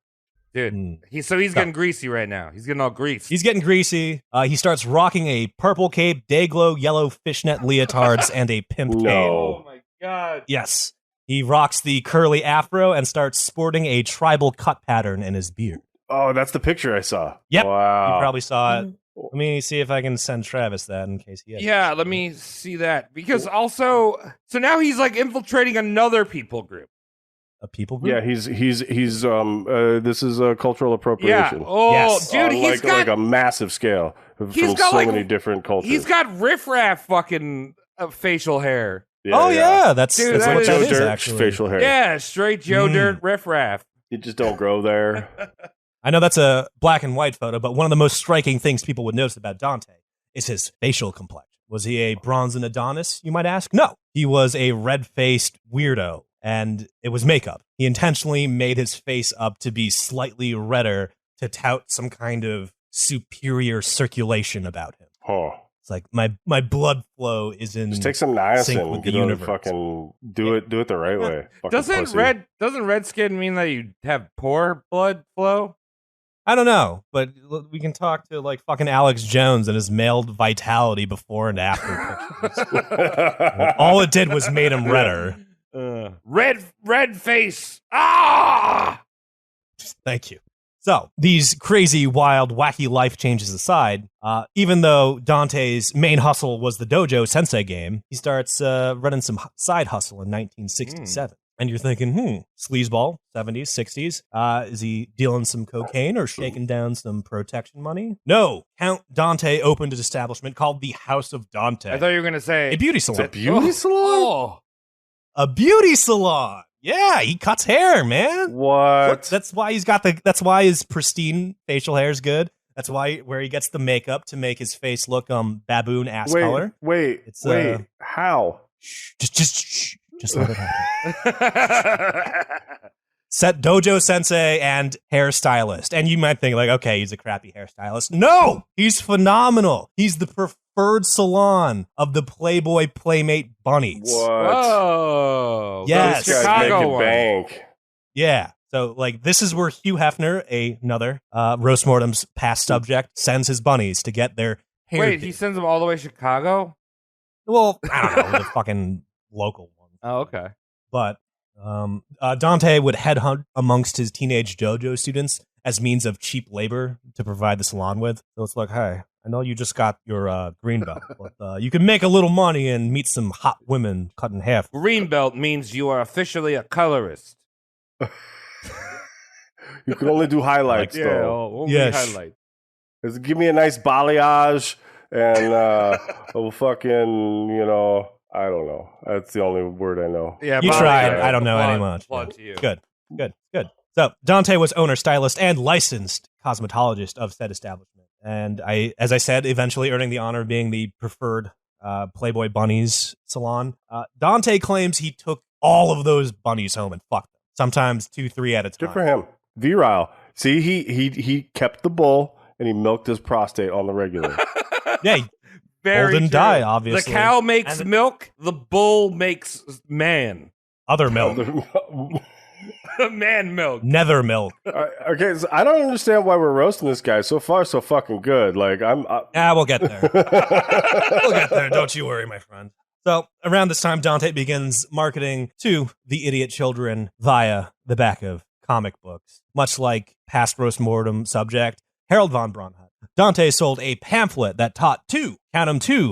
Dude, he's getting greasy right now. He's getting all greased. He's getting greasy. He starts rocking a purple cape, day-glow yellow fishnet leotards, and a pimp cane. Oh my god! Yes, he rocks the curly afro and starts sporting a tribal cut pattern in his beard. Oh, that's the picture I saw. Yep, wow. You probably saw it. Let me see if I can send Travis that in case he has. Yeah, let me see that. Because also, so now he's like infiltrating another people group. A people group? Yeah, he's this is a cultural appropriation. Yeah. Oh, yes. Dude, he's got like a massive scale from so many different cultures. He's got riffraff fucking facial hair. Yeah, that's like Joe Dirt's facial hair. Yeah, straight Joe Dirt riffraff. You just don't grow there. I know that's a black and white photo, but one of the most striking things people would notice about Dante is his facial complexion. Was he a bronze Adonis, you might ask? No. He was a red-faced weirdo, and it was makeup. He intentionally made his face up to be slightly redder to tout some kind of superior circulation about him. Oh. It's like, my blood flow is in just take some niacin sync with the universe. Fucking do it the right way. Doesn't red skin mean that you have poor blood flow? I don't know, but we can talk to like fucking Alex Jones and his male vitality before and after pictures. All it did was made him redder. Red face. Ah! Thank you. So these crazy, wild, wacky life changes aside, even though Dante's main hustle was the dojo sensei game, he starts running some side hustle in 1967. And you're thinking, sleazeball, 70s, 60s. Is he dealing some cocaine or shaking down some protection money? No. Count Dante opened an establishment called the House of Dante. I thought you were going to say... a beauty salon. A beauty salon? Oh. A beauty salon. Yeah, he cuts hair, man. What? That's why he's got that's why his pristine facial hair is good. That's why where he gets the makeup to make his face look baboon ass color. Wait. How? Just let it happen. Set dojo sensei and hairstylist. And you might think like, okay, he's a crappy hairstylist. No, he's phenomenal. He's the preferred salon of the Playboy Playmate bunnies. What? Whoa. Yes. This guy's Chicago making one. bank. Yeah. So like this is where Hugh Hefner, another Roast Mortem's past subject, sends his bunnies to get their hair. Wait, he sends them all the way to Chicago? Well, I don't know, the fucking local one. Oh, okay. But Dante would headhunt amongst his teenage dojo students as means of cheap labor to provide the salon with. So it's like, hey, I know you just got your green belt, but you can make a little money and meet some hot women cut in half. Green belt means you are officially a colorist. You can only do highlights, though. Only highlight. Just give me a nice balayage and a fucking, I don't know. That's the only word I know. Yeah, You tried. I don't know any much. Applaud to you. Good. So Dante was owner, stylist, and licensed cosmetologist of said establishment. And as I said, eventually earning the honor of being the preferred Playboy Bunnies salon. Dante claims he took all of those bunnies home and fucked them. Sometimes 2-3 at a time. Good for him. Virile. See, he kept the bull and he milked his prostate on the regular. Yeah. Very Golden true. die, obviously. The cow makes milk. The bull makes man. Other milk. Man milk. Nether milk. Okay, so I don't understand why we're roasting this guy. So far, so fucking good. Like We'll get there. We'll get there. Don't you worry, my friend. So around this time, Dante begins marketing to the idiot children via the back of comic books, much like past roast mortem subject Harold von Braunhut. Dante sold a pamphlet that taught two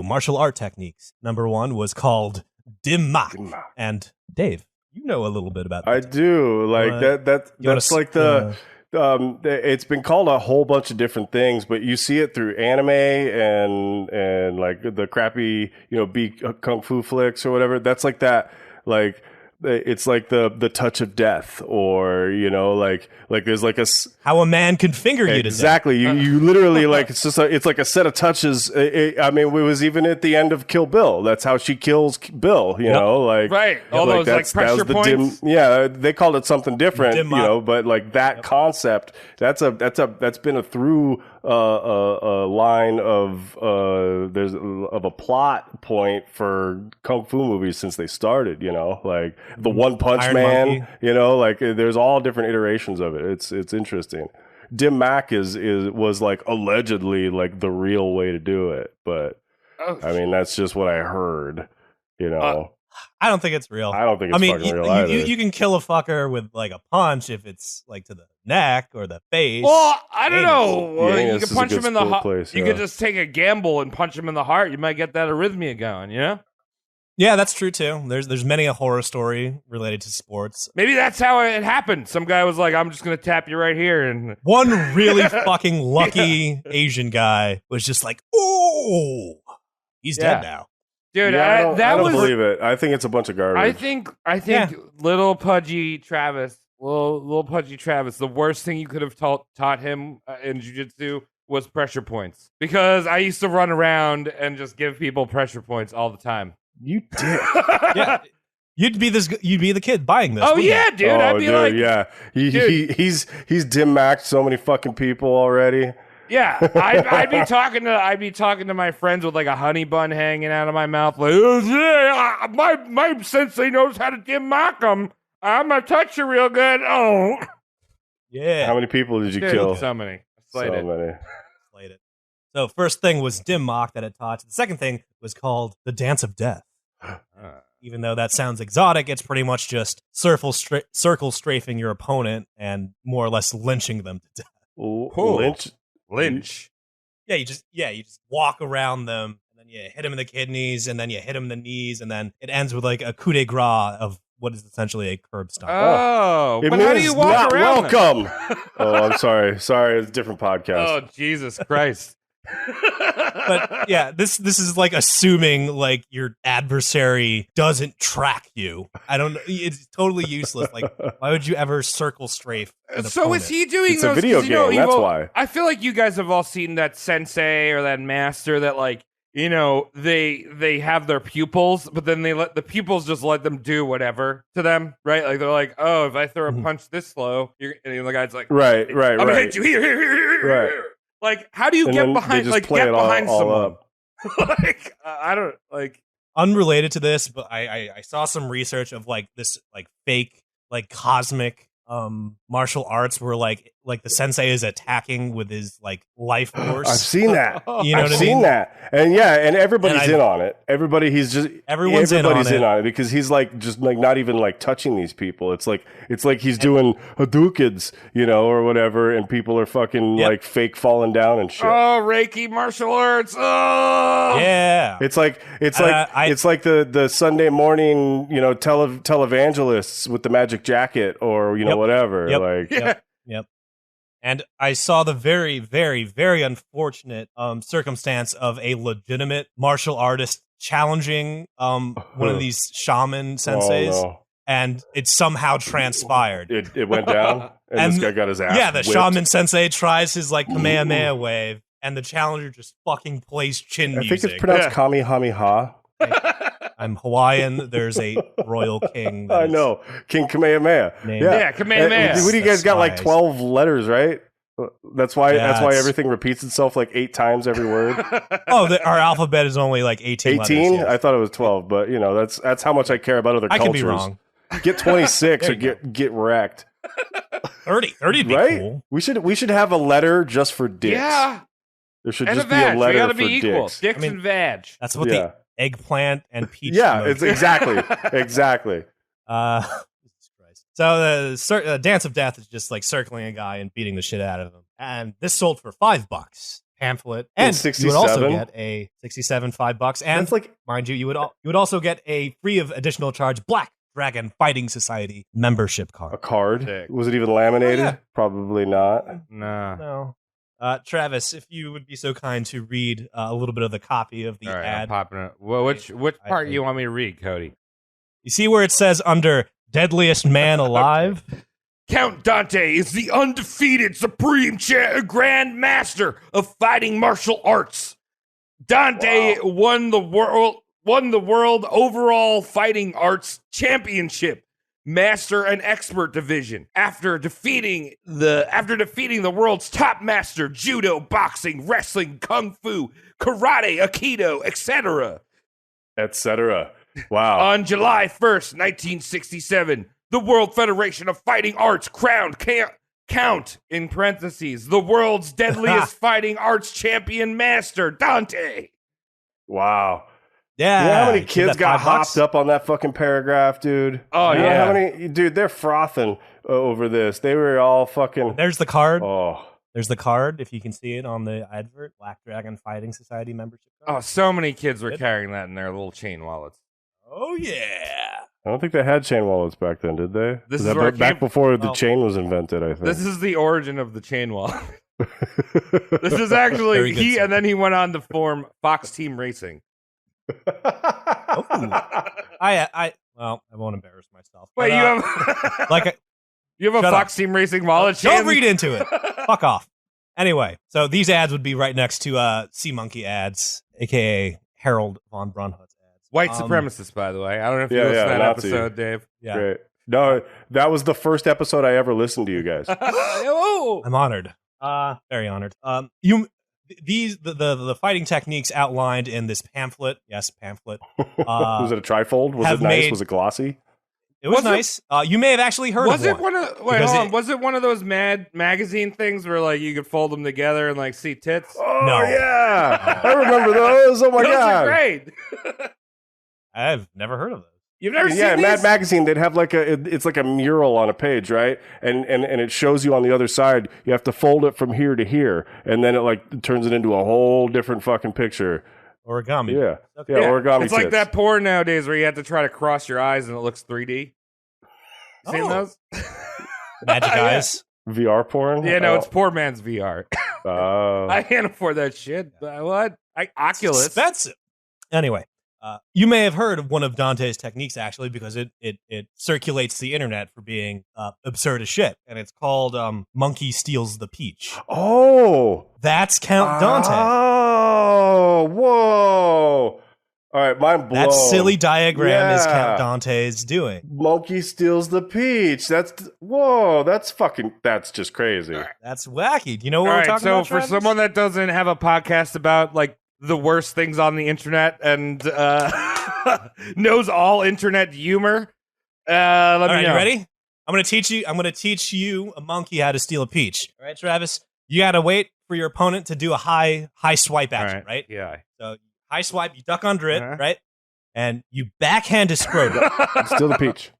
martial art techniques. Number one was called Dim Mak. And Dave, you know a little bit about that. I do. Like that's like the it's been called a whole bunch of different things, but you see it through anime and like the crappy, B kung fu flicks or whatever. That's like that, like it's like the touch of death, or like there's like how a man could finger you to death. Exactly. You literally like it's like a set of touches. I mean, it was even at the end of Kill Bill. That's how she kills Bill. Like right. All those like pressure points. They called it something different. But like that concept. That's been a through a line of a plot point for kung fu movies since they started. Like the One Punch Iron Man. Monkey. Like there's all different iterations of it. It's interesting. Dim Mak was like allegedly like the real way to do it, but I mean that's just what I heard. I don't think it's real. I don't think it's fucking real either. You can kill a fucker with like a punch if it's like to the neck or the face. Well, I don't know. You Anus can punch is a him in the heart. place, You could just take a gamble and punch him in the heart. You might get that arrhythmia going. Yeah, that's true too. There's many a horror story related to sports. Maybe that's how it happened. Some guy was like, "I'm just gonna tap you right here," and one really fucking lucky Asian guy was just like, "Oh, he's dead now." Dude, I don't believe it. I think it's a bunch of garbage. I think little pudgy Travis, little pudgy Travis, the worst thing you could have taught him in jiu-jitsu was pressure points, because I used to run around and just give people pressure points all the time. You did. Yeah. You'd be the kid buying this. Oh yeah, dude. I'd be like, yeah. He's dim-maxed so many fucking people already. Yeah, I'd be talking to my friends with like a honey bun hanging out of my mouth, like, oh, yeah, my sensei knows how to dim-mak them. I'm gonna touch you real good. Oh, yeah. How many people did you kill? So many. Slated. So first thing was dim-mak that it taught. The second thing was called the Dance of Death. Even though that sounds exotic, it's pretty much just circle strafing your opponent and more or less lynching them to death. Lynch. Yeah, you just walk around them, and then you hit them in the kidneys, and then you hit them in the knees, and then it ends with like a coup de grace of what is essentially a curb stomp. Oh, but how do you walk around? Welcome. Oh, I'm sorry. Sorry, it's a different podcast. Oh, Jesus Christ. But yeah, this is like assuming like your adversary doesn't track you. I don't know. It's totally useless. Like, why would you ever circle strafe? So is he doing it's those? It's a video game. That's why. I feel like you guys have all seen that sensei or that master that like, you know, they have their pupils, but then they let the pupils just let them do whatever to them, right? Like they're like, oh, if I throw a punch this slow, and the guy's like, right, I'm gonna hit you here. Right. Like, how do you get behind? Like, get behind someone. Like, I don't like. Unrelated to this, but I saw some research of like this like fake like cosmic martial arts where like the sensei is attacking with his like life force. I've seen that. You know I've seen that. And yeah, and everybody's in on it. Everybody's in on it because he's like just like not even like touching these people. It's like he's doing Hadoukens, you know, or whatever, and people are fucking like fake falling down and shit. Oh, Reiki martial arts. Oh, yeah. It's like the Sunday morning, you know, televangelists with the magic jacket or you know whatever. Like Yep. And I saw the very, very, very unfortunate circumstance of a legitimate martial artist challenging one of these shaman senseis, and it somehow transpired. It went down, and this guy got his ass the whipped. Shaman sensei tries his like Kamehameha wave, and the challenger just fucking plays chin music. I think it's pronounced Kamehameha. I'm Hawaiian. There's a royal king. I know. King Kamehameha. Yeah, Kamehameha. What do you guys got? Like 12 letters, right? That's why everything repeats itself like 8 times every word. Our alphabet is only like 18 letters. 18? I thought it was 12, but you know, that's how much I care about other cultures. I could be wrong. Get 26 or get wrecked. 30 would be right? cool. We should have a letter just for dicks. Yeah. There should just be a letter we gotta for be equal. dicks. Dicks and vag. That's what the eggplant and peach. Yeah, it's exactly. Jesus Christ. So the Dance of Death is just like circling a guy and beating the shit out of him. And this sold for $5. Pamphlet, and 67? You would also get a 67 $5, and that's like, mind you, you would also get a free of additional charge Black Dragon Fighting Society membership card. A card? Sick. Was it even laminated? Yeah. Probably not. No. Travis, if you would be so kind to read a little bit of the copy of the ad. I'm popping it. Well, which part you want me to read, Cody? You see where it says under Deadliest Man Alive? Count Dante is the undefeated supreme grand master of fighting martial arts. Dante won the world overall fighting arts championship, master and expert division after defeating the world's top master: judo, boxing, wrestling, kung fu, karate, aikido, etc. Wow. On July 1st, 1967, the World Federation of Fighting Arts crowned Count, in parentheses, the world's deadliest fighting arts champion master, Dante. Wow. Yeah. You know how many kids got hopped up on that fucking paragraph, dude? Oh, you know yeah. How many, dude, they're frothing over this. They were all fucking... There's the card. Oh. There's the card, if you can see it on the advert, Black Dragon Fighting Society membership card. Oh, so many kids were carrying that in their little chain wallets. Oh, yeah. I don't think they had chain wallets back then, did they? This is where back before the chain was invented, I think. This is the origin of the chain wallet. This is actually and then he went on to form Fox Team Racing. I won't embarrass myself. Wait, but, you have a Fox Team Racing wallet? Don't read into it. Fuck off. Anyway, so these ads would be right next to Sea Monkey ads, aka Harold von Braunhut's ads. White supremacist, by the way. I don't know if you listened to that episode, Dave. Yeah. Great. No, that was the first episode I ever listened to you guys. I'm honored. Very honored. The fighting techniques outlined in this pamphlet. Yes, pamphlet. Was it a trifold? Was it nice? Was it glossy? It was nice. You may have actually heard of it. Was it one of those magazine things where like you could fold them together and like see tits? Oh, no. Yeah. I remember those. Oh, my God. Those are great. I've never heard of those. You've never seen in these? Mad Magazine, they'd have it's like a mural on a page, right? And it shows you on the other side. You have to fold it from here to here, and then it turns it into a whole different fucking picture. Origami. Yeah, origami. It's like that porn nowadays where you have to try to cross your eyes and it looks 3D. Seen those? Magic eyes. VR porn? Yeah, no, it's poor man's VR. I can't afford that shit. What? Oculus. It's expensive. Anyway, you may have heard of one of Dante's techniques, actually, because it circulates the internet for being absurd as shit. And it's called Monkey Steals the Peach. Oh! That's Count Dante. Oh, whoa. All right, mind blown. That silly diagram is Count Dante's doing. Monkey steals the peach. That's just crazy. That's wacky. Do you know what we're talking about, So for someone that doesn't have a podcast about like the worst things on the internet and knows all internet humor, let me know. You ready? I'm gonna teach you a monkey how to steal a peach. All right, Travis? You gotta wait for your opponent to do a high swipe action, right? Yeah. So high swipe, you duck under it, right? And you backhand to scrotum. Steal the peach.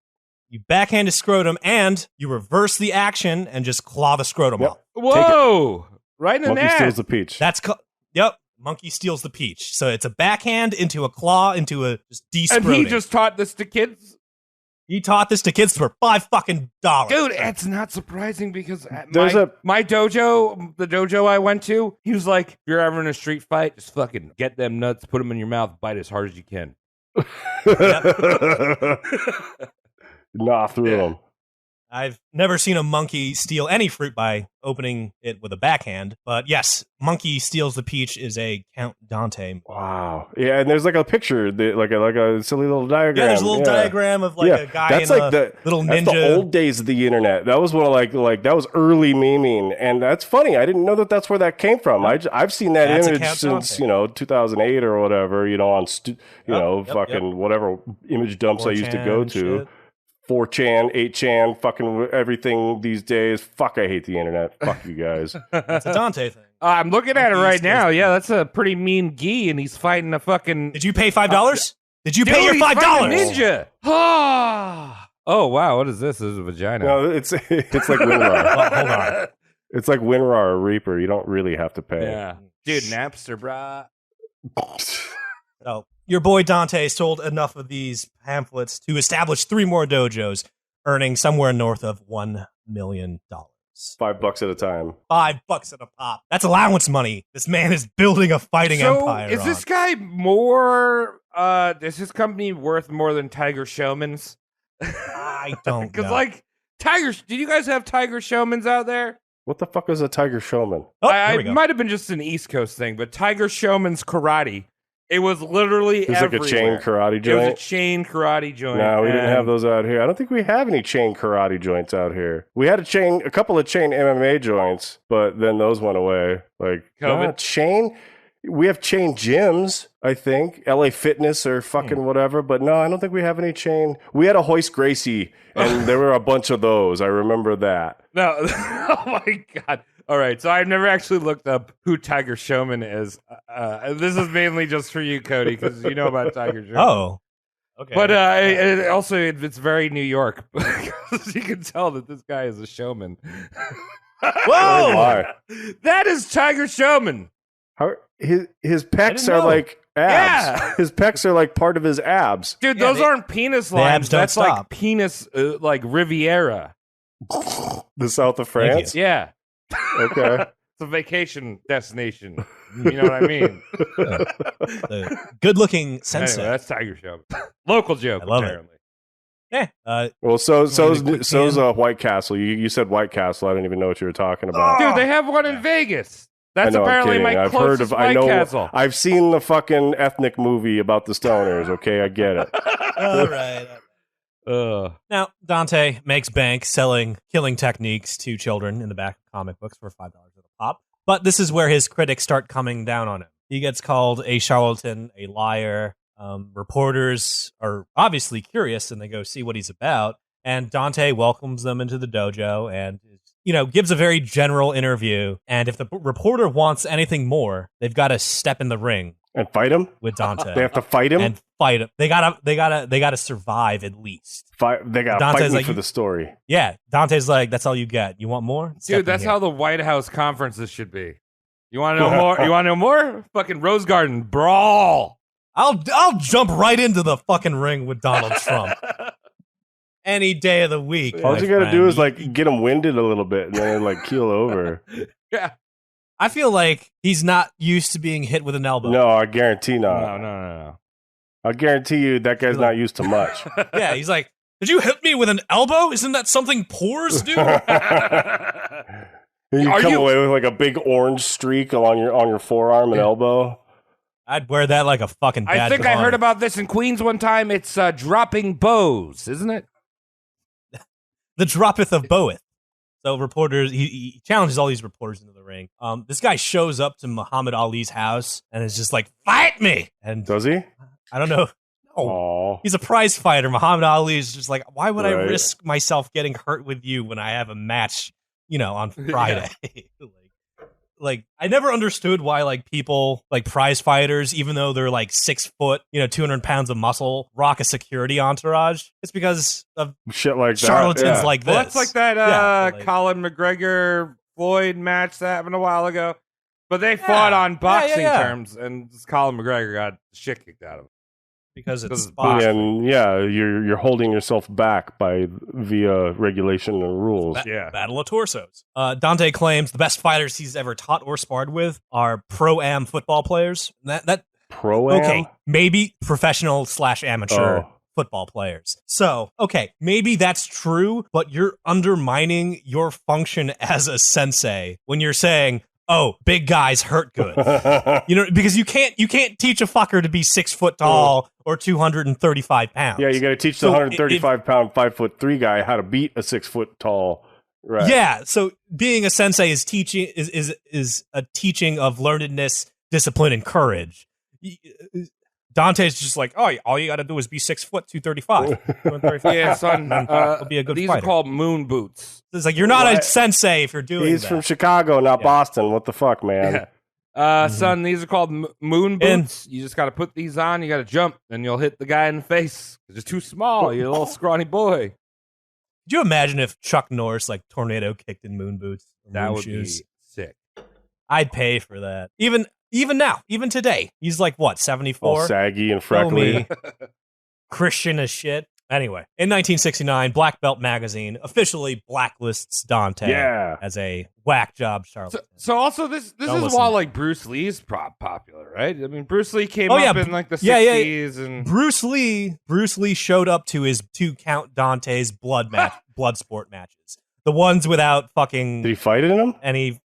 You backhand to scrotum, and you reverse the action and just claw the scrotum off. Whoa! Right in the net. Monkey steals the peach. That's Monkey steals the peach. So it's a backhand into a claw into a just de-scroting. And he just taught this to kids? He taught this to kids for $5 fucking. Dude, it's not surprising because my dojo, the dojo I went to, he was like, if you're ever in a street fight, just fucking get them nuts, put them in your mouth, bite as hard as you can. Gnaw through them. I've never seen a monkey steal any fruit by opening it with a backhand, but yes, Monkey Steals the Peach is a Count Dante. Wow. Yeah, and there's like a picture, like a silly little diagram. Yeah, there's a little diagram of like a guy that's in like a little ninja. That's the old days of the internet. That was one of like that was early memeing, and that's funny. I didn't know that's where that came from. I've seen that image since 2008 or whatever. On fucking whatever image dumps I used to go to. Shit. 4chan, 8chan, fucking everything these days. Fuck, I hate the internet. Fuck you guys. That's a Dante thing. I'm looking at it right now. Yeah, that's a pretty mean gi, and he's fighting a fucking... Did you pay $5? Did you pay your $5? Ninja! Oh, wow, what is this? This is a vagina. No, it's like WinRAR. Hold on. It's like WinRAR or Reaper. You don't really have to pay. Yeah. Dude, Napster, brah. So... Your boy Dante sold enough of these pamphlets to establish 3 more dojos, earning somewhere north of $1 million. $5 at a time. $5 at a pop. That's allowance money. This man is building a fighting empire. Is this guy more? Is his company worth more than Tiger Showman's? I don't know. Because did you guys have Tiger Showman's out there? What the fuck is a Tiger Showman? It might have been just an East Coast thing, but Tiger Showman's Karate. It was literally everywhere. It was like a chain karate joint? It was a chain karate joint. No, we didn't have those out here. I don't think we have any chain karate joints out here. We had a couple of chain MMA joints, but then those went away. Like, chain? We have chain gyms, I think. LA Fitness or fucking whatever. But no, I don't think we have any chain. We had a Hoist Gracie, and there were a bunch of those. I remember that. No. Oh, my God. All right, so I've never actually looked up who Tiger Showman is. This is mainly just for you, Cody, because you know about Tiger Showman. Oh, okay. But it's very New York. You can tell that this guy is a showman. Whoa! That is Tiger Showman. His pecs are like abs. Yeah. His pecs are like part of his abs. Dude, those aren't penis lines. That's like penis, like Riviera. The south of France? Yeah. Okay. It's a vacation destination. You know what I mean? The good-looking sensei. Anyway, that's Tiger Show. Local joke, I love apparently. It. Yeah. Well, so's White Castle. You said White Castle. I didn't even know what you were talking about. Dude, they have one in Vegas. That's apparently my closest White Castle. I've seen the fucking ethnic movie about the stoners. Okay, I get it. All right. Now, Dante makes bank selling killing techniques to children in the back of comic books for $5 at a pop. But this is where his critics start coming down on him. He gets called a charlatan, a liar. Reporters are obviously curious and they go see what he's about. And Dante welcomes them into the dojo and gives a very general interview. And if the reporter wants anything more, they've got to step in the ring. And fight him with Dante. They have to fight him and fight him. They gotta survive at least. They gotta fight me for the story. Yeah, Dante's like, that's all you get. You want more, dude? That's how the White House conferences should be. You want to know more? You want to know more? Fucking Rose Garden brawl. I'll jump right into the fucking ring with Donald Trump any day of the week. All you gotta do is like get him winded a little bit and then like keel over. Yeah. I feel like he's not used to being hit with an elbow. No, I guarantee not. No. I guarantee you that guy's not used to much. Yeah, he's like, did you hit me with an elbow? Isn't that something pores do? You come away with like a big orange streak on your forearm and elbow. I'd wear that like a fucking badge. I think I heard about this in Queens one time. It's dropping bows, isn't it? The droppeth of boweth. So reporters, he challenges all these reporters into the ring. This guy shows up to Muhammad Ali's house and is just like, fight me! And does he? I don't know. No. He's a prize fighter. Muhammad Ali is just like, why would I risk myself getting hurt with you when I have a match, on Friday? Like, I never understood why, like, people, like, prize fighters, even though they're, like, 6 foot, 200 pounds of muscle, rock a security entourage. It's because of shit like charlatans like this. Well, that's like that Colin McGregor-Floyd match that happened a while ago. But they fought on boxing terms, and Colin McGregor got the shit kicked out of him. Because it's boxing. And you're holding yourself back via regulation and rules. Battle of torsos. Dante claims the best fighters he's ever taught or sparred with are pro-am football players. That pro-am? Okay, maybe professional/amateur football players. So, okay, maybe that's true, but you're undermining your function as a sensei when you're saying, oh, big guys hurt good. Because you can't teach a fucker to be 6 foot tall or 235 pounds. Yeah, you got to teach the 135-pound, 5'3" guy how to beat a 6 foot tall. Right. Yeah, so being a sensei is teaching is a teaching of learnedness, discipline, and courage. Dante's just like, oh, all you got to do is be 6 foot, 235. Yeah, son. Be a good these fighter. are called moon boots. It's like, you're not a sensei if you're doing He's that. from Chicago, not Boston. What the fuck, man? Son, these are called moon boots. You just got to put these on. You got to jump, and you'll hit the guy in the face. You're too small. You're a little scrawny boy. Could you imagine if Chuck Norris tornado kicked in moon boots? That would shoes? Be sick. I'd pay for that. Even now, even today, he's like what, 74? All saggy and freckly, Christian as shit. Anyway, in 1969, Black Belt magazine officially blacklists Dante as a whack job charlatan. So also this is while like Bruce Lee's popular, right? I mean, Bruce Lee came up in like the 60s, and Bruce Lee showed up to his 2 count Dante's blood sport matches. The ones without fucking. Did he fight in them?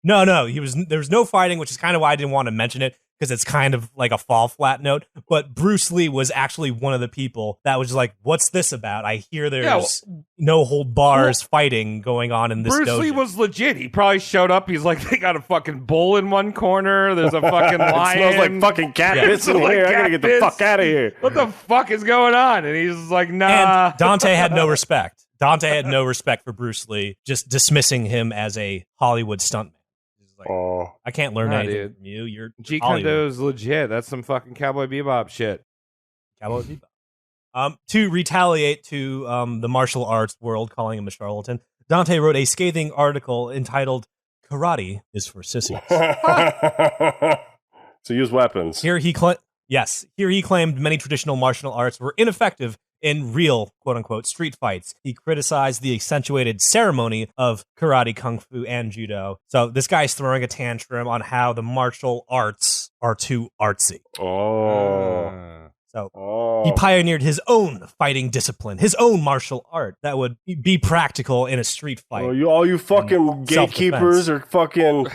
No. There was no fighting, which is kind of why I didn't want to mention it, because it's kind of like a fall flat note. But Bruce Lee was actually one of the people that was like, "What's this about? I hear there's no hold bars fighting going on in this." Bruce Lee was legit. He probably showed up. He's like, they got a fucking bull in one corner. There's a fucking lion. It smells like fucking cat piss in here. I gotta get the fuck out of here. What the fuck is going on? And he's like, nah. And Dante had no respect. Dante had no respect for Bruce Lee, just dismissing him as a Hollywood stuntman. Like, I can't learn anything from you. You're Jeet Kune Do's legit. That's some fucking Cowboy Bebop shit. Cowboy Bebop. To retaliate to the martial arts world calling him a charlatan, Dante wrote a scathing article entitled "Karate is for Sissies." So use weapons. Here he claimed many traditional martial arts were ineffective in real, quote-unquote, street fights. He criticized the accentuated ceremony of karate, kung fu, and judo. So this guy's throwing a tantrum on how the martial arts are too artsy. He pioneered his own fighting discipline, his own martial art that would be practical in a street fight. All you fucking gatekeepers are fucking,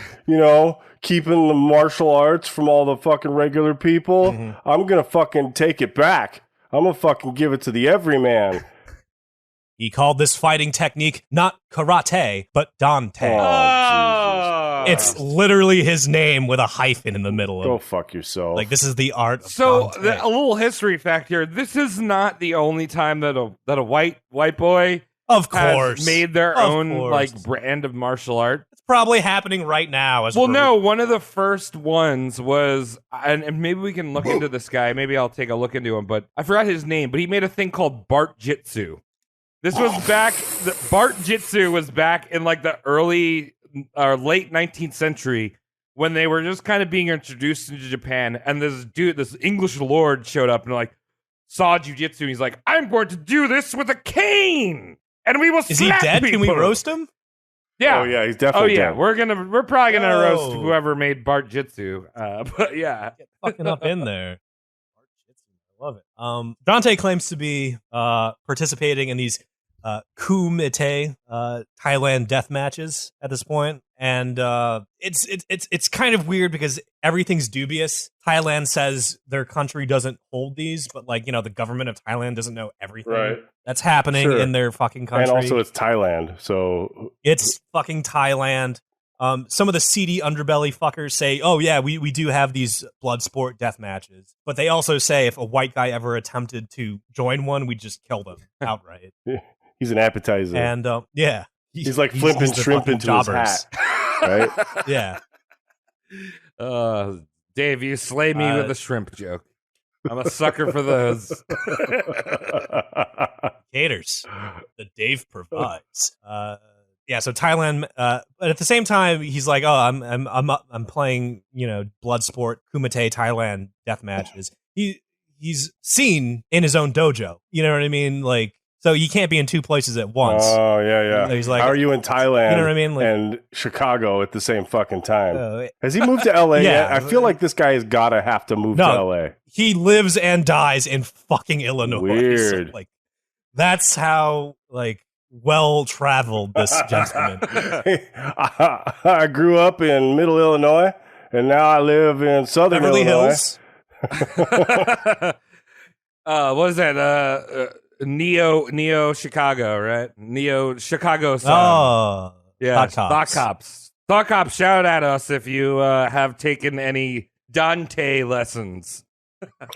keeping the martial arts from all the fucking regular people. Mm-hmm. I'm going to fucking take it back. I'm going to fucking give it to the everyman. He called this fighting technique not karate, but Dante. It's literally his name with a hyphen in the middle of it. Go fuck yourself. Like, this is the art of So, Dante. a little history fact here. This is not the only time that a white boy of course, has made their own like brand of martial art. It's probably happening right now. No, one of the first ones was, and maybe we can look into this guy. Maybe I'll take a look into him, but I forgot his name. But he made a thing called Bart Jitsu. This was back. Bart Jitsu was back in like the early or late 19th century when they were just kind of being introduced into Japan. And this dude, this English lord, showed up and like saw jujitsu. And he's like, "I'm going to do this with a cane, and we will." Is he dead? Can we roast him? Yeah. Oh yeah, he's definitely dead. We're probably gonna roast whoever made Bart Jitsu. But yeah, get fucking up in there. Bart Jitsu, I love it. Dante claims to be participating in these Kumite Thailand death matches at this point, and it's kind of weird because everything's dubious. Thailand says their country doesn't hold these, but like, you know, the government of Thailand doesn't know everything that's happening in their fucking country. And also it's Thailand, so it's fucking Thailand. Some of the seedy underbelly fuckers say, "Oh yeah, we do have these blood sport death matches," but they also say if a white guy ever attempted to join one, we'd just kill them outright. He's an appetizer, and he's like flipping shrimp into jobbers. His hat, right? Yeah. Dave, you slay me with a shrimp joke. I'm a sucker for those. Gators that Dave provides. Yeah, so Thailand, but at the same time, he's like, "Oh, I'm playing, you know, blood sport Kumite Thailand death matches." He's seen in his own dojo. You know what I mean? Like, so you can't be in two places at once. Oh yeah. He's like, "How are you in Thailand?" You know what I mean? Like, and Chicago at the same fucking time. Has he moved to LA yet? I feel like this guy has gotta have to move to LA. He lives and dies in fucking Illinois. Weird. So, like, that's how like well traveled this gentleman. I grew up in Middle Illinois, and now I live in Southern Beverly Illinois. Hills. What is that? Neo Chicago, right? Neo Chicago style. Oh, yeah. Thought Cops. Shout at us if you have taken any Dante lessons.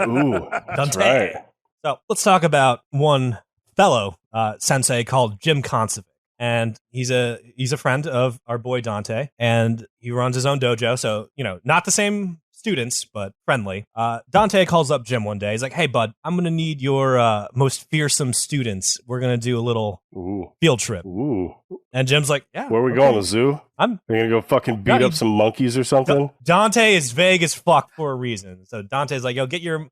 Ooh, Dante. Right. So let's talk about one fellow sensei called Jim Consovic. And he's a friend of our boy Dante, and he runs his own dojo. So, you know, not the same students, but friendly. Dante calls up Jim one day. He's like, "Hey, bud, I'm going to need your most fearsome students. We're going to do a little field trip." Ooh. And Jim's like, "Yeah. Where are we going, the zoo? Are you going to go fucking beat up some monkeys or something?" Dante is vague as fuck for a reason. So Dante's like, "Yo, get your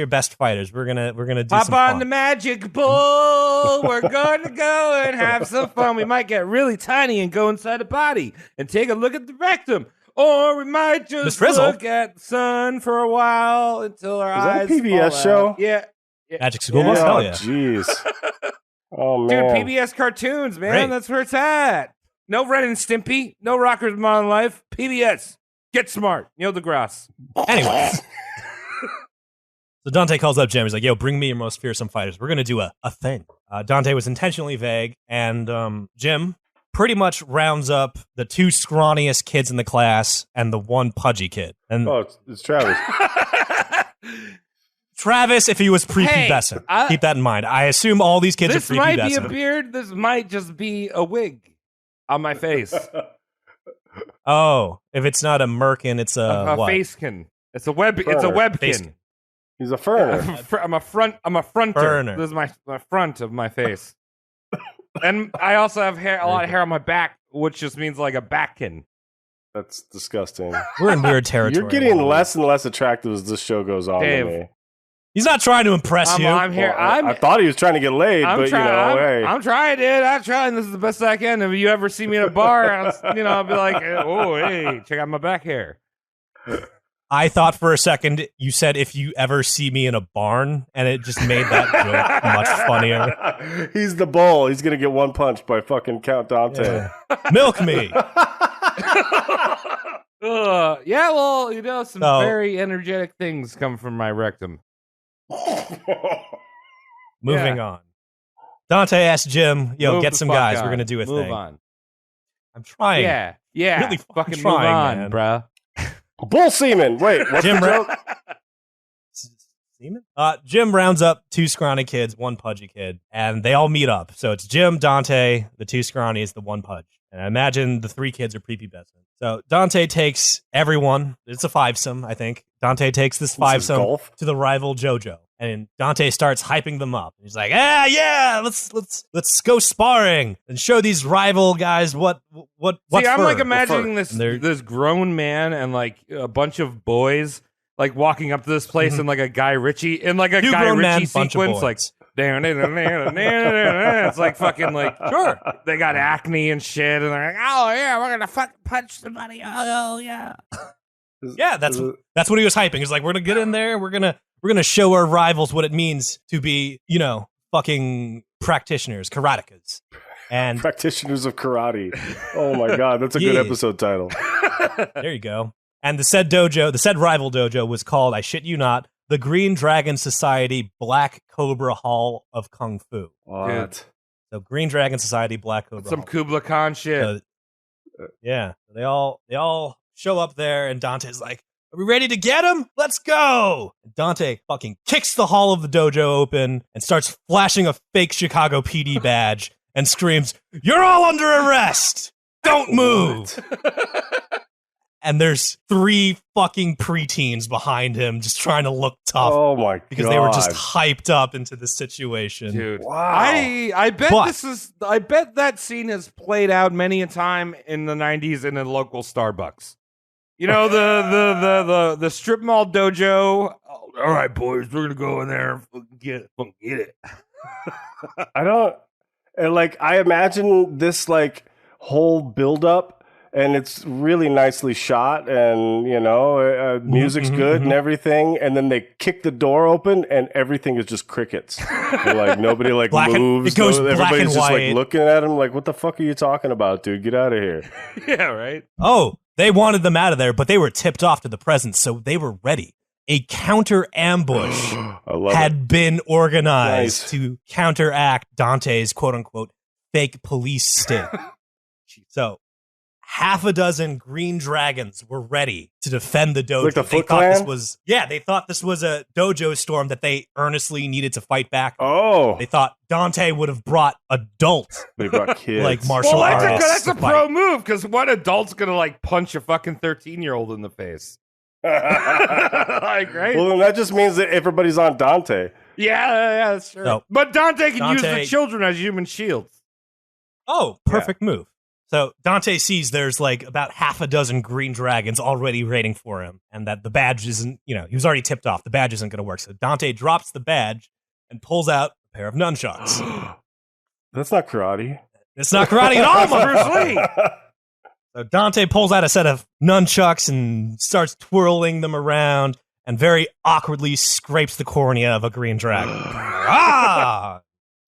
best fighters. We're gonna do Hop some on fun. the magic bull. We're going to go and have some fun. We might get really tiny and go inside a body and take a look at the rectum. Or we might just look at the sun for a while until our eyes Is that a PBS show? Out. Yeah. Magic School Bus? Hell yeah. Jeez. Oh, man. Dude, PBS cartoons, man. Great. That's where it's at. No Ren and Stimpy. No Rockers Modern Life. PBS. Get smart. Neil deGrasse. Anyway. So Dante calls up Jim. He's like, "Yo, bring me your most fearsome fighters. We're going to do a thing." Dante was intentionally vague, and Jim pretty much rounds up the two scrawniest kids in the class and the one pudgy kid. And it's Travis. Travis, if he was prepubescent. Keep that in mind. I assume all these kids are prepubescent. This might be a beard. This might just be a wig on my face. Oh, if it's not a merkin, it's a what? Facekin. It's a web. It's a webkin. He's a ferner. I'm a fronter. Burner. This is my front of my face. And I also have a lot of hair on my back, which just means like a backkin. That's disgusting. We're in weird territory. You're getting less and less attractive as this show goes on. Dave, to me. He's not trying to impress you. I'm here. Well, I thought he was trying to get laid, but hey. I'm trying, dude. I'm trying. This is the best I can. If you ever see me in a bar, I'll be like, "Oh, hey, check out my back hair." I thought for a second you said if you ever see me in a barn, and it just made that joke much funnier. He's the bull. He's gonna get one punch by fucking Count Dante. Yeah. Milk me. Yeah, well, some very energetic things come from my rectum. Moving on. Dante asked Jim, "Yo, get some guys. We're gonna do a thing." Move on. I'm trying. Yeah. Really fucking trying, move on, man. bro. Bull semen. Wait, what's Jim the joke? Demon? Jim rounds up 2 scrawny kids, 1 pudgy kid, and they all meet up. So it's Jim, Dante, the 2 scrawnies, the 1 pudge. And I imagine the 3 kids are prepubescent. So Dante takes everyone. It's a 5-some, I think. Dante takes this 5-some to the rival JoJo. And Dante starts hyping them up. He's like, yeah, let's go sparring and show these rival guys what. See, I'm like imagining this grown man and like a bunch of boys like walking up to this place in like a Guy Ritchie sequence, like it's like fucking like sure they got acne and shit, and they're like, oh yeah, we're gonna fucking punch somebody. Oh yeah. Yeah, that's what he was hyping. He's like, we're gonna get in there, we're gonna show our rivals what it means to be, fucking practitioners, karatekas. And practitioners of karate. Oh my god, that's a good episode title. There you go. And the said rival dojo was called, I shit you not, the Green Dragon Society Black Cobra Hall of Kung Fu. What? So Green Dragon Society Black Cobra. Some Kubla Khan shit. Yeah, they all show up there, and Dante's like, "Are we ready to get him? Let's go!" And Dante fucking kicks the hall of the dojo open and starts flashing a fake Chicago PD badge and screams, "You're all under arrest! Don't move!" And there's 3 fucking preteens behind him just trying to look tough. Oh my god. Because they were just hyped up into the situation. Dude. Wow. I bet that scene has played out many a time in the 90s in a local Starbucks. You know, the strip mall dojo. Oh, all right, boys, we're gonna go in there and get it. I imagine this like whole build up, and it's really nicely shot, and music's good and everything, and then they kick the door open and everything is just crickets. And, like nobody like moves. It goes everybody's just white. like looking at him like, what the fuck are you talking about, dude? Get out of here. Yeah, right. Oh, they wanted them out of there, but they were tipped off to the presence, so they were ready. A counter ambush had been organized to counteract Dante's quote-unquote fake police sting. So 6 green dragons were ready to defend the dojo. Like the Foot Clan? They thought this was a dojo storm that they earnestly needed to fight back. Oh. They thought Dante would have brought adults. They brought kids. Like martial artists. That's a pro move, because what adult's gonna like punch a fucking 13-year-old in the face? Like, right? Well, then that just means that everybody's on Dante. Yeah, that's true. No. But Dante can use the children as human shields. Oh, perfect move. So Dante sees there's like about 6 green dragons already waiting for him, and that the badge isn't, he was already tipped off. The badge isn't going to work. So Dante drops the badge and pulls out a pair of nunchucks. That's not karate. It's not karate at all, Bruce Lee. So Dante pulls out a set of nunchucks and starts twirling them around and very awkwardly scrapes the cornea of a green dragon.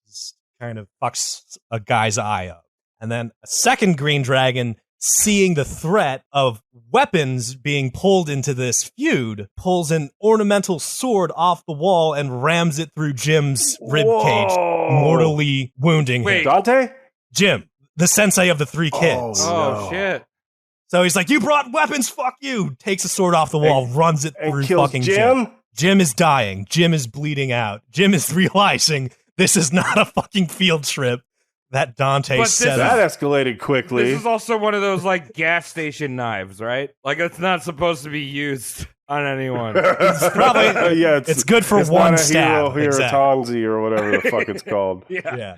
Just kind of fucks a guy's eye up. And then a 2nd green dragon, seeing the threat of weapons being pulled into this feud, pulls an ornamental sword off the wall and rams it through Jim's ribcage, mortally wounding him. Dante? Jim, the sensei of the 3 kids. Oh, shit. So he's like, you brought weapons, fuck you. Takes a sword off the wall, runs it through fucking Jim. Jim is dying. Jim is bleeding out. Jim is realizing this is not a fucking field trip that Dante set up. That escalated quickly. This is also one of those like gas station knives, right? Like it's not supposed to be used on anyone. It's probably it's good for one stab. Tonzi or whatever the fuck it's called. Yeah.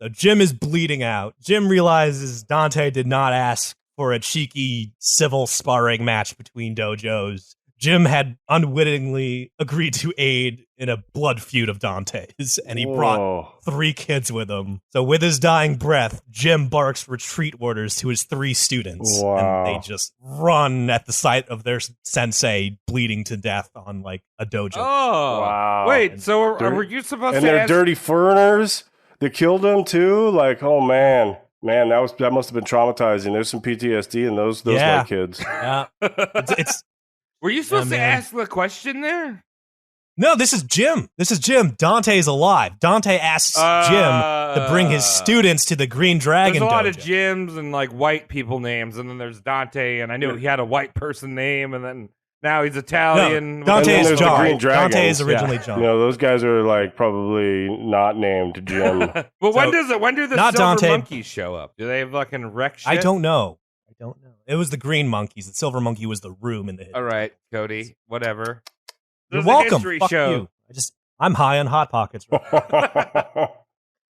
So Jim is bleeding out. Jim realizes Dante did not ask for a cheeky civil sparring match between dojos. Jim had unwittingly agreed to aid in a blood feud of Dante's, and he brought 3 kids with him. So with his dying breath, Jim barks retreat orders to his 3 students, and they just run at the sight of their sensei bleeding to death on like a dojo. Oh, wow. Wait, so were you supposed to they're dirty foreigners that killed him too? Like, oh man, that must have been traumatizing. There's some PTSD in those white kids. Yeah, it's were you supposed to ask the question there? No, this is Jim. Dante's alive. Dante asks Jim to bring his students to the Green Dragon There's a lot dojo. of Jims and like white people names, and then there's Dante, and I knew he had a white person name, and then Now he's Italian. No, Dante is John. Green Dragons. Dante is originally John. Those guys are like probably not named Jim. But when do the Silver Dante, Monkeys show up? Do they fucking wreck shit? I don't know. It was the Green Monkeys. The Silver Monkey was the room in the. All right, Cody. Whatever. You're welcome. Fuck you. I'm high on Hot Pockets. Right.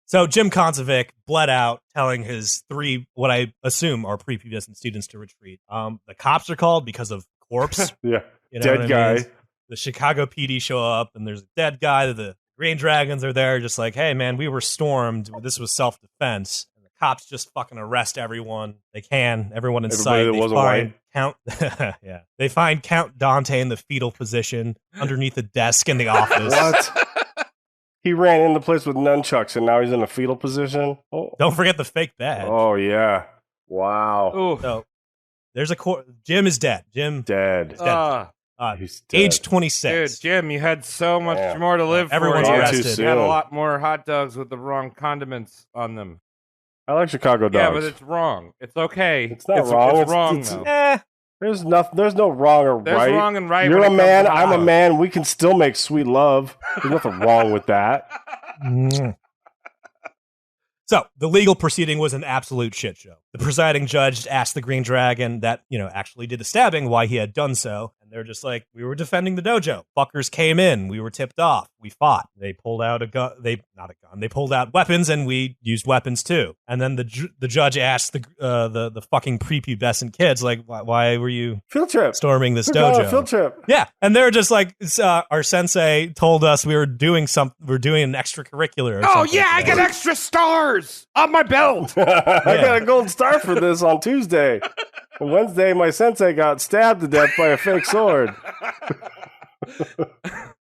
So Jim Koncevic bled out, telling his 3, what I assume are prepubescent students to retreat. The cops are called because of corpse. Yeah, dead guy. Mean? The Chicago PD show up, and there's a dead guy. The Green Dragons are there, just like, hey man, we were stormed. This was self-defense. And the cops just fucking arrest everyone they can. Everyone in sight. That wasn't white. Yeah, they find Count Dante in the fetal position underneath a desk in the office. What? He ran in the place with nunchucks, and now he's in a fetal position. Oh. Don't forget the fake badge. Oh yeah! Wow. Ooh. So there's Jim is dead. Jim dead. Is dead. He's dead. Age 26. Dude, Jim, you had so much more to live Everyone's for. arrested. You had a lot more hot dogs with the wrong condiments on them. I like Chicago dogs. Yeah, but it's wrong. It's okay. It's not wrong. It's wrong, though. There's no wrong or There's right. wrong and right. You're a man. I'm a man. We can still make sweet love. There's nothing wrong with that. So the legal proceeding was an absolute shit show. The presiding judge asked the Green Dragon that, actually did the stabbing why he had done so. And they're just like, we were defending the dojo. Fuckers came in. We were tipped off. We fought. They pulled out a gun. Not a gun. They pulled out weapons, and we used weapons too. And then the judge asked the fucking prepubescent kids, like, why were you field trip storming this dojo? Field trip. Yeah, and they're just like, our sensei told us we were doing an extracurricular. Oh yeah, I got extra stars on my belt. I got a gold star for this on Tuesday. On Wednesday, my sensei got stabbed to death by a fake sword.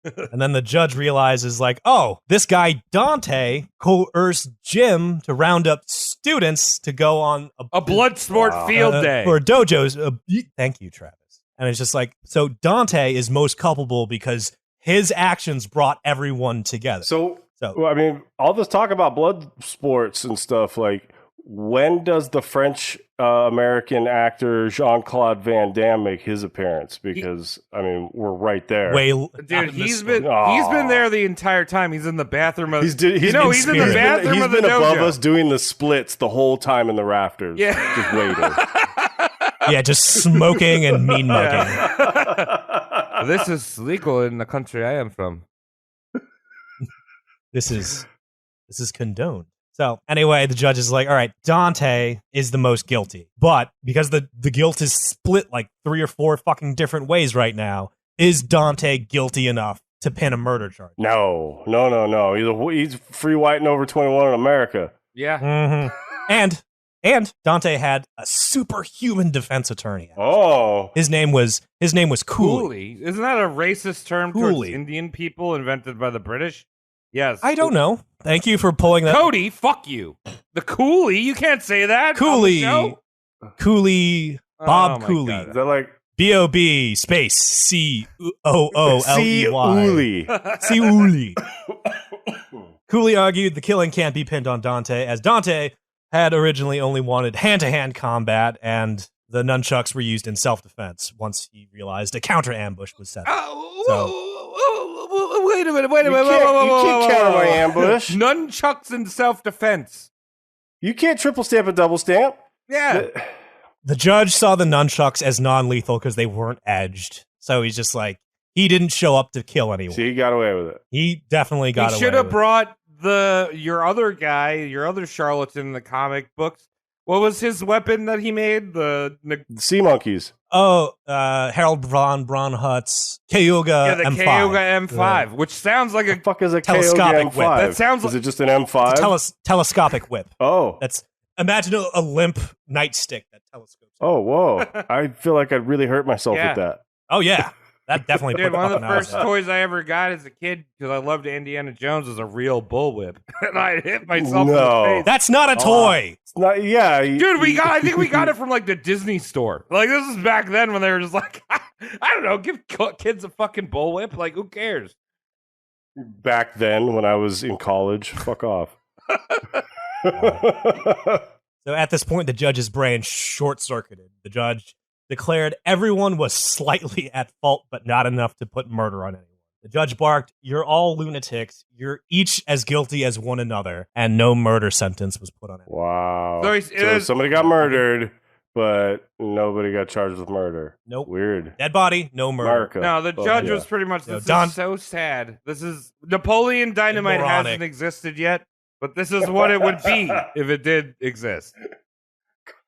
And then the judge realizes, like, oh, this guy Dante coerced Jim to round up students to go on a blood sport field day for dojos. Thank you, Travis. And it's just like, so Dante is most culpable because his actions brought everyone together. So I mean, all this talk about blood sports and stuff, like, when does the French American actor Jean-Claude Van Damme make his appearance? Because I mean, we're right there. Dude, he's been there the entire time. He's in the bathroom of he's in the bathroom of the dojo. He's been above us doing the splits the whole time in the rafters. Yeah, just waiting. Yeah, just smoking and mean mugging. Yeah. This is legal in the country I am from. This is condoned. So anyway, the judge is like, all right, Dante is the most guilty. But because the guilt is split like 3 or 4 fucking different ways right now, is Dante guilty enough to pin a murder charge? No. He's free white and over 21 in America. Yeah. Mm-hmm. And Dante had a superhuman defense attorney. Oh. His name was Cooley. Isn't that a racist term towards Indian people invented by the British? Yes. I don't know. Thank you for pulling that. Cody, fuck you. The Cooley? You can't say that. Cooley. Bob Cooley. God. Is that like B-O-B space C-O-O-L-E-Y. Cooley. Cooley argued the killing can't be pinned on Dante, as Dante had originally only wanted hand-to-hand combat, and the nunchucks were used in self-defense once he realized a counter-ambush was set up. Wait a minute. You can't counter my ambush. Nunchucks in self-defense. You can't triple stamp a double stamp. Yeah. The judge saw the nunchucks as non-lethal because they weren't edged. So he's just like, he didn't show up to kill anyone. See, he got away with it. He definitely got away with it. He should have brought your other guy, your other charlatan in the comic books. What was his weapon that he made? The sea monkeys. Oh, Harold von Braunhut's Kyuga the M5. Kyuga M5, which sounds like the fuck is a telescopic Kyuga M5? whip. That sounds is it just an M5? It's a telescopic whip. Oh. Imagine a limp nightstick that telescopes. Oh, whoa. I feel like I'd really hurt myself with that. Oh, yeah. That definitely Dude, one of the first toys I ever got as a kid, because I loved Indiana Jones, was a real bullwhip. And I hit myself in the face. That's not a toy. It's not, yeah. Dude, I think we got it from like the Disney store. Like, this is back then when they were just like, I don't know, give kids a fucking bullwhip. Like, who cares? Back then when I was in college, fuck off. So at this point, the judge's brain short-circuited. The judge declared everyone was slightly at fault, but not enough to put murder on anyone. The judge barked, "You're all lunatics. You're each as guilty as one another," and no murder sentence was put on it. Wow. So somebody got murdered, but nobody got charged with murder. Nope. Weird. Dead body, no murder. America. No, the judge was pretty much, this is so sad. This is, Napoleon Dynamite hasn't existed yet, but this is what it would be if it did exist.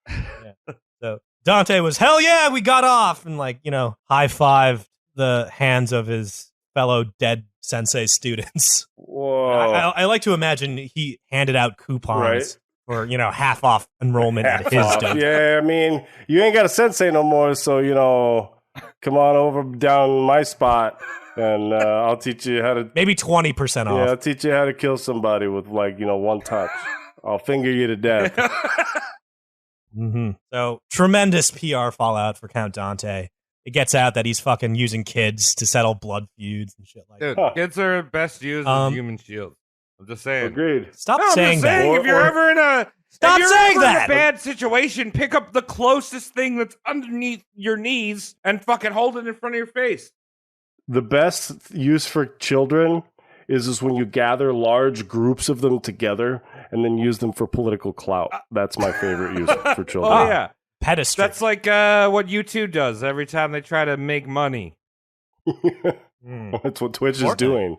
Yeah. So Dante was, hell yeah, we got off, and high-fived the hands of his fellow dead sensei students. Whoa. I like to imagine he handed out coupons for, half off enrollment at his dojo. Yeah, I mean, you ain't got a sensei no more, so, come on over down my spot, and I'll teach you how to... Maybe 20% off. Yeah, I'll teach you how to kill somebody with, one touch. I'll finger you to death. Mm-hmm. So, tremendous PR fallout for Count Dante. It gets out that he's fucking using kids to settle blood feuds and shit like that. Dude, kids are best used as human shields. I'm just saying. Agreed. Stop saying that. If you're ever in a bad situation, pick up the closest thing that's underneath your knees and fucking hold it in front of your face. The best use for children is when you gather large groups of them together and then use them for political clout. That's my favorite use for children. Oh, yeah. Pedestry. That's like what U2 does every time they try to make money. That's what Twitch is doing.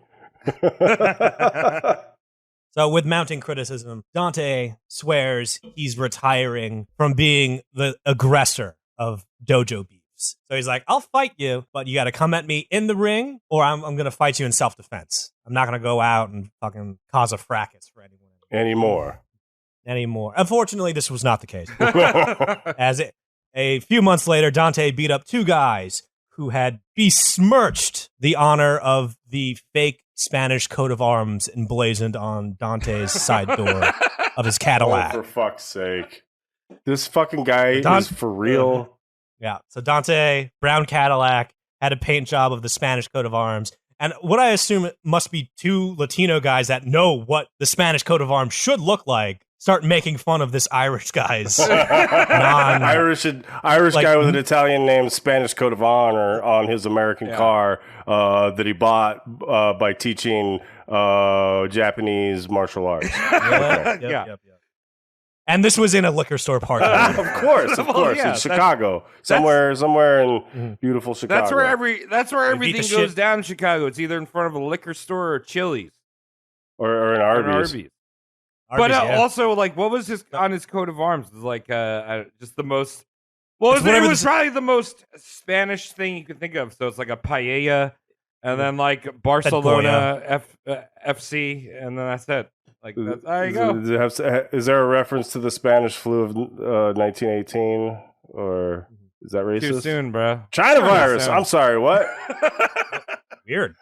So with mounting criticism, Dante swears he's retiring from being the aggressor of dojo beefs. So he's like, I'll fight you, but you got to come at me in the ring, or I'm going to fight you in self-defense. I'm not going to go out and fucking cause a fracas for anyone anymore. Unfortunately, this was not the case. A few months later, Dante beat up two guys who had besmirched the honor of the fake Spanish coat of arms emblazoned on Dante's side door of his Cadillac. Oh, for fuck's sake. This fucking guy is for real. Yeah. So Dante, brown Cadillac, had a paint job of the Spanish coat of arms. And what I assume must be two Latino guys that know what the Spanish coat of arms should look like start making fun of this Irish guy's Irish guy with an Italian name, Spanish coat of honor on his American car that he bought by teaching Japanese martial arts. Yep. And this was in a liquor store parking lot. Of course. In Chicago, somewhere in beautiful Chicago. That's where everything goes down in Chicago. It's either in front of a liquor store or Chili's, or an Arby's. But also, what was on his coat of arms? It was just the most. Well, it was probably the most Spanish thing you could think of. So it's like a paella, and then Barcelona FC, and then that's it. There you go. Is there a reference to the Spanish flu of 1918, or is that racist? Too soon, bro. China virus. I'm sorry. What? Weird.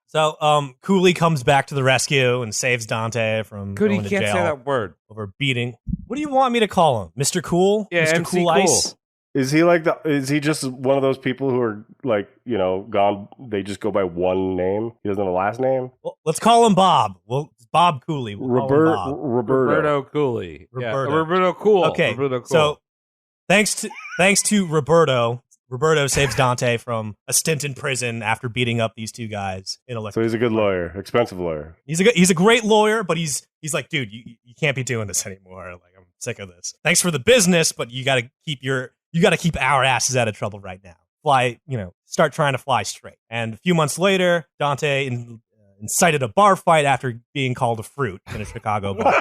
So, Cooley comes back to the rescue and saves Dante from going to jail. Can't say that word. Over beating. What do you want me to call him? Mr. Cool? Yeah, Mr. MC Cool Ice? Is he is he just one of those people who are gone? They just go by one name. He doesn't have a last name. Well, let's call him Bob. Bob Cooley. Roberto Cooley. Roberto Cool. Okay. Roberto Cool. So thanks to Roberto saves Dante from a stint in prison after beating up these two guys in a. So he's a good lawyer, expensive lawyer. He's a great lawyer, but he's like, dude, you can't be doing this anymore. I'm sick of this. Thanks for the business, but you got to keep our asses out of trouble right now. Start trying to fly straight. And a few months later, Dante incited a bar fight after being called a fruit in a Chicago bar.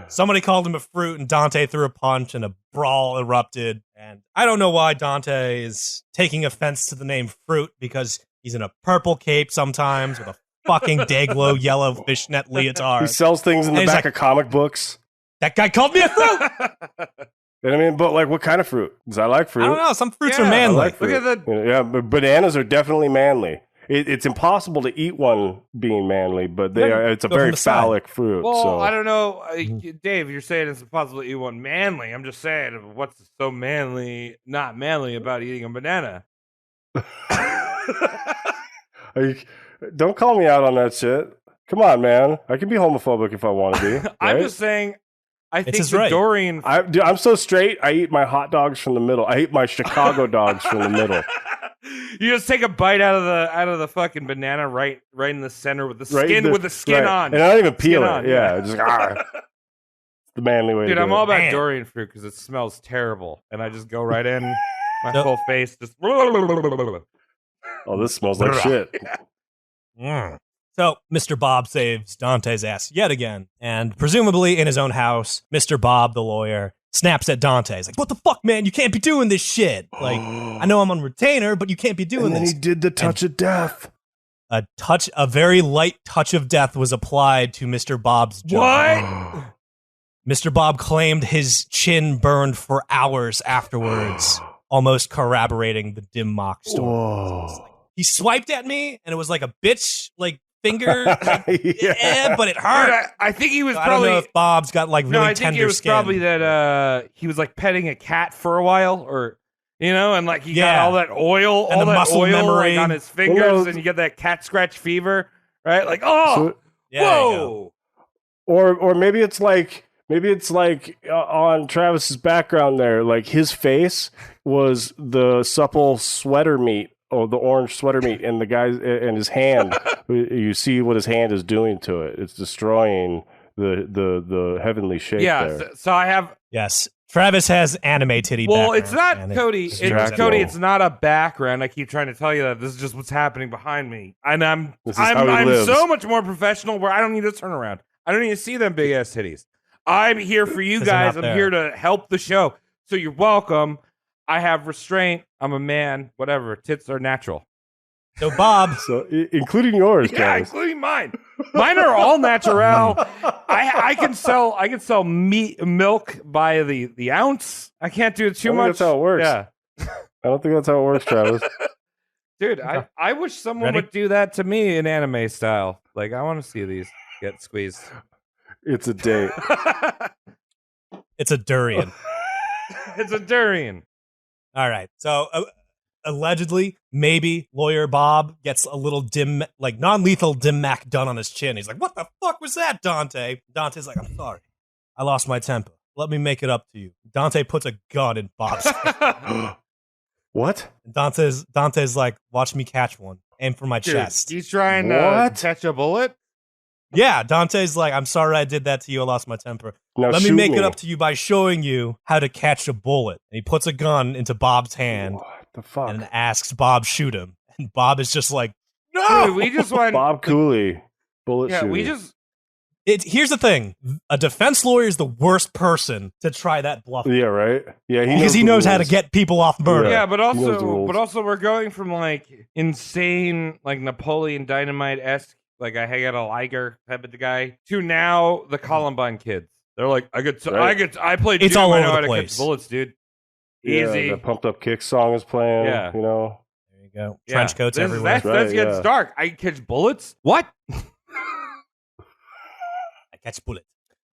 Somebody called him a fruit, and Dante threw a punch, and a brawl erupted. And I don't know why Dante is taking offense to the name Fruit, because he's in a purple cape sometimes with a fucking Dayglow yellow fishnet leotard. He sells things in the back of comic books. That guy called me a fruit! And I mean, but what kind of fruit? Because I like fruit. I don't know. Some fruits are manly. Like Look at but bananas are definitely manly. It's impossible to eat one being manly, but it's a very phallic fruit. Well, so. I don't know. Dave, you're saying it's impossible to eat one manly. I'm just saying, what's so not manly about eating a banana? Don't call me out on that shit. Come on, man. I can be homophobic if I want to be. Right? I'm just saying, I think the Dorian. I'm so straight. I eat my hot dogs from the middle. I eat my Chicago dogs from the middle. You just take a bite out of the fucking banana right in the center with the skin on, and I don't even peel it. Yeah, just the manly way. Dude, to I'm do all it. about durian fruit because it smells terrible, and I just go right in my whole face. Just oh, this smells like shit. So Mr. Bob saves Dante's ass yet again, and presumably in his own house, Mr. Bob, the lawyer, snaps at Dante. He's like, "What the fuck, man? You can't be doing this shit. Like, I know I'm on retainer, but you can't be doing and then this." He did the touch of death. A very light touch of death was applied to Mr. Bob's jaw. What? Mr. Bob claimed his chin burned for hours afterwards, almost corroborating the dim mock story. He swiped at me, and it was like a bitch, like, finger, but it hurt. Dude, I think he was I probably. don't know if Bob's got like really tender skin. I think it was probably that he was like petting a cat for a while, or and like he got all that oil, and all that muscle memory like, on his fingers, and you get that cat scratch fever, right? Like, whoa, or maybe it's like on Travis's background there, like his face was the supple sweater meat. Oh, the orange sweater meat, and the guy and his hand. You see what his hand is doing to it. It's destroying the heavenly shape. Yeah. there. So I have. Yes, Travis has anime titty. Well, it's not Cody. Cody. It's not a background. I keep trying to tell you that this is just what's happening behind me, and I'm so much more professional. Where I don't need to turn around. I don't need to see them big ass titties. I'm here for you guys. I'm here to help the show. So you're welcome. I have restraint. I'm a man. Whatever. Tits are natural. So Bob, including yours, guys. Including mine. Mine are all natural. I can sell milk by the ounce. I can't do it too much. That's how it works. Yeah. I don't think that's how it works, Travis. Dude, I wish someone would do that to me in anime style. Like, I want to see these get squeezed. It's a date. It's a durian. It's a durian. All right. So allegedly, maybe lawyer Bob gets a little non-lethal dim mac done on his chin. He's like, "What the fuck was that, Dante?" Dante's like, "I'm sorry. I lost my temper. Let me make it up to you." Dante puts a gun in Bob's face. What? Dante's like, "Watch me catch one. Aim for my chest." He's trying to catch a bullet? Yeah, Dante's like, "I'm sorry I did that to you. I lost my temper. Let me make it up to you by showing you how to catch a bullet." And he puts a gun into Bob's hand. What the fuck? And asks Bob shoot him. And Bob is just like, "No!" Dude, we just want Bob Cooley. Bullet shooting. we just... Here's the thing. A defense lawyer is the worst person to try that bluff. Yeah, right? Yeah, because he knows how to get people off murder. Yeah, but also we're going from like insane, like Napoleon Dynamite-esque, like I hang out a Liger type of guy, to now the Columbine kids. They're like, I played. It's all over the place. Catch bullets, dude. Yeah, Easy. the Pumped Up Kick song is playing. Yeah, There you go. Trench coats everywhere. That gets dark. I catch bullets. What? I catch bullets.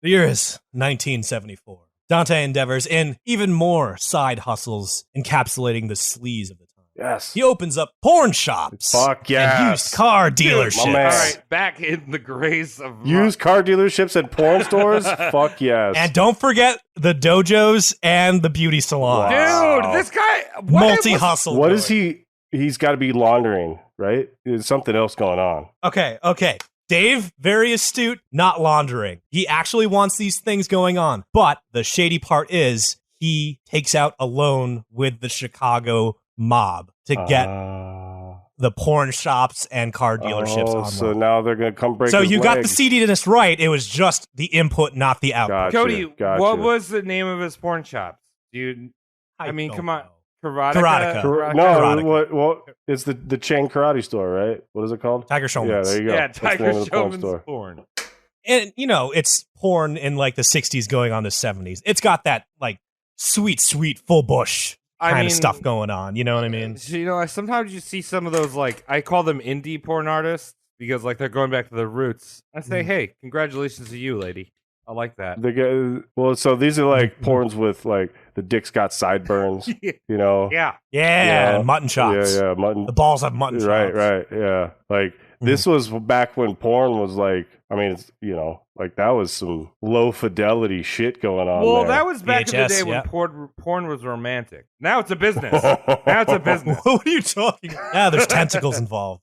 The year is 1974. Dante endeavors in even more side hustles, encapsulating the sleaze of the time. Yes. He opens up porn shops. Fuck yes. And used car dealerships. Dude, all right, back in the grace of used car dealerships and porn stores. Fuck yes. And don't forget the dojos and the beauty salons. Wow. Dude, this guy multi-hustle. What is he? He's got to be laundering, right? There's something else going on. Okay. Dave, very astute, not laundering. He actually wants these things going on. But the shady part is he takes out a loan with the Chicago mob to get the porn shops and car dealerships online. So now they're going to come break So his you got the legs. seediness right. It was just the input, not the output. Cody, what was the name of his porn shops? Dude, I mean, come on. Karateka. Well, it's the chain karate store, right? What is it called? Tiger Showman's. Yeah, there you go. Yeah, Tiger Showman's porn. And, it's porn in like the 60s going on the 70s. It's got that like sweet full bush kind of stuff going on. You know what I mean? Sometimes you see some of those, like, I call them indie porn artists because, like, they're going back to their roots. I say, hey, congratulations to you, lady. I like that. So these are like porns with like the dick's got sideburns, Yeah. Yeah, mutton chops. Yeah, mutton. The balls have mutton chops. Right, yeah. Like This was back when porn was like, I mean, it's, like that was some low fidelity shit going on. Well, there. that was back in the day when porn was romantic. Now it's a business. Now it's a business. What are you talking about? Yeah, there's tentacles involved.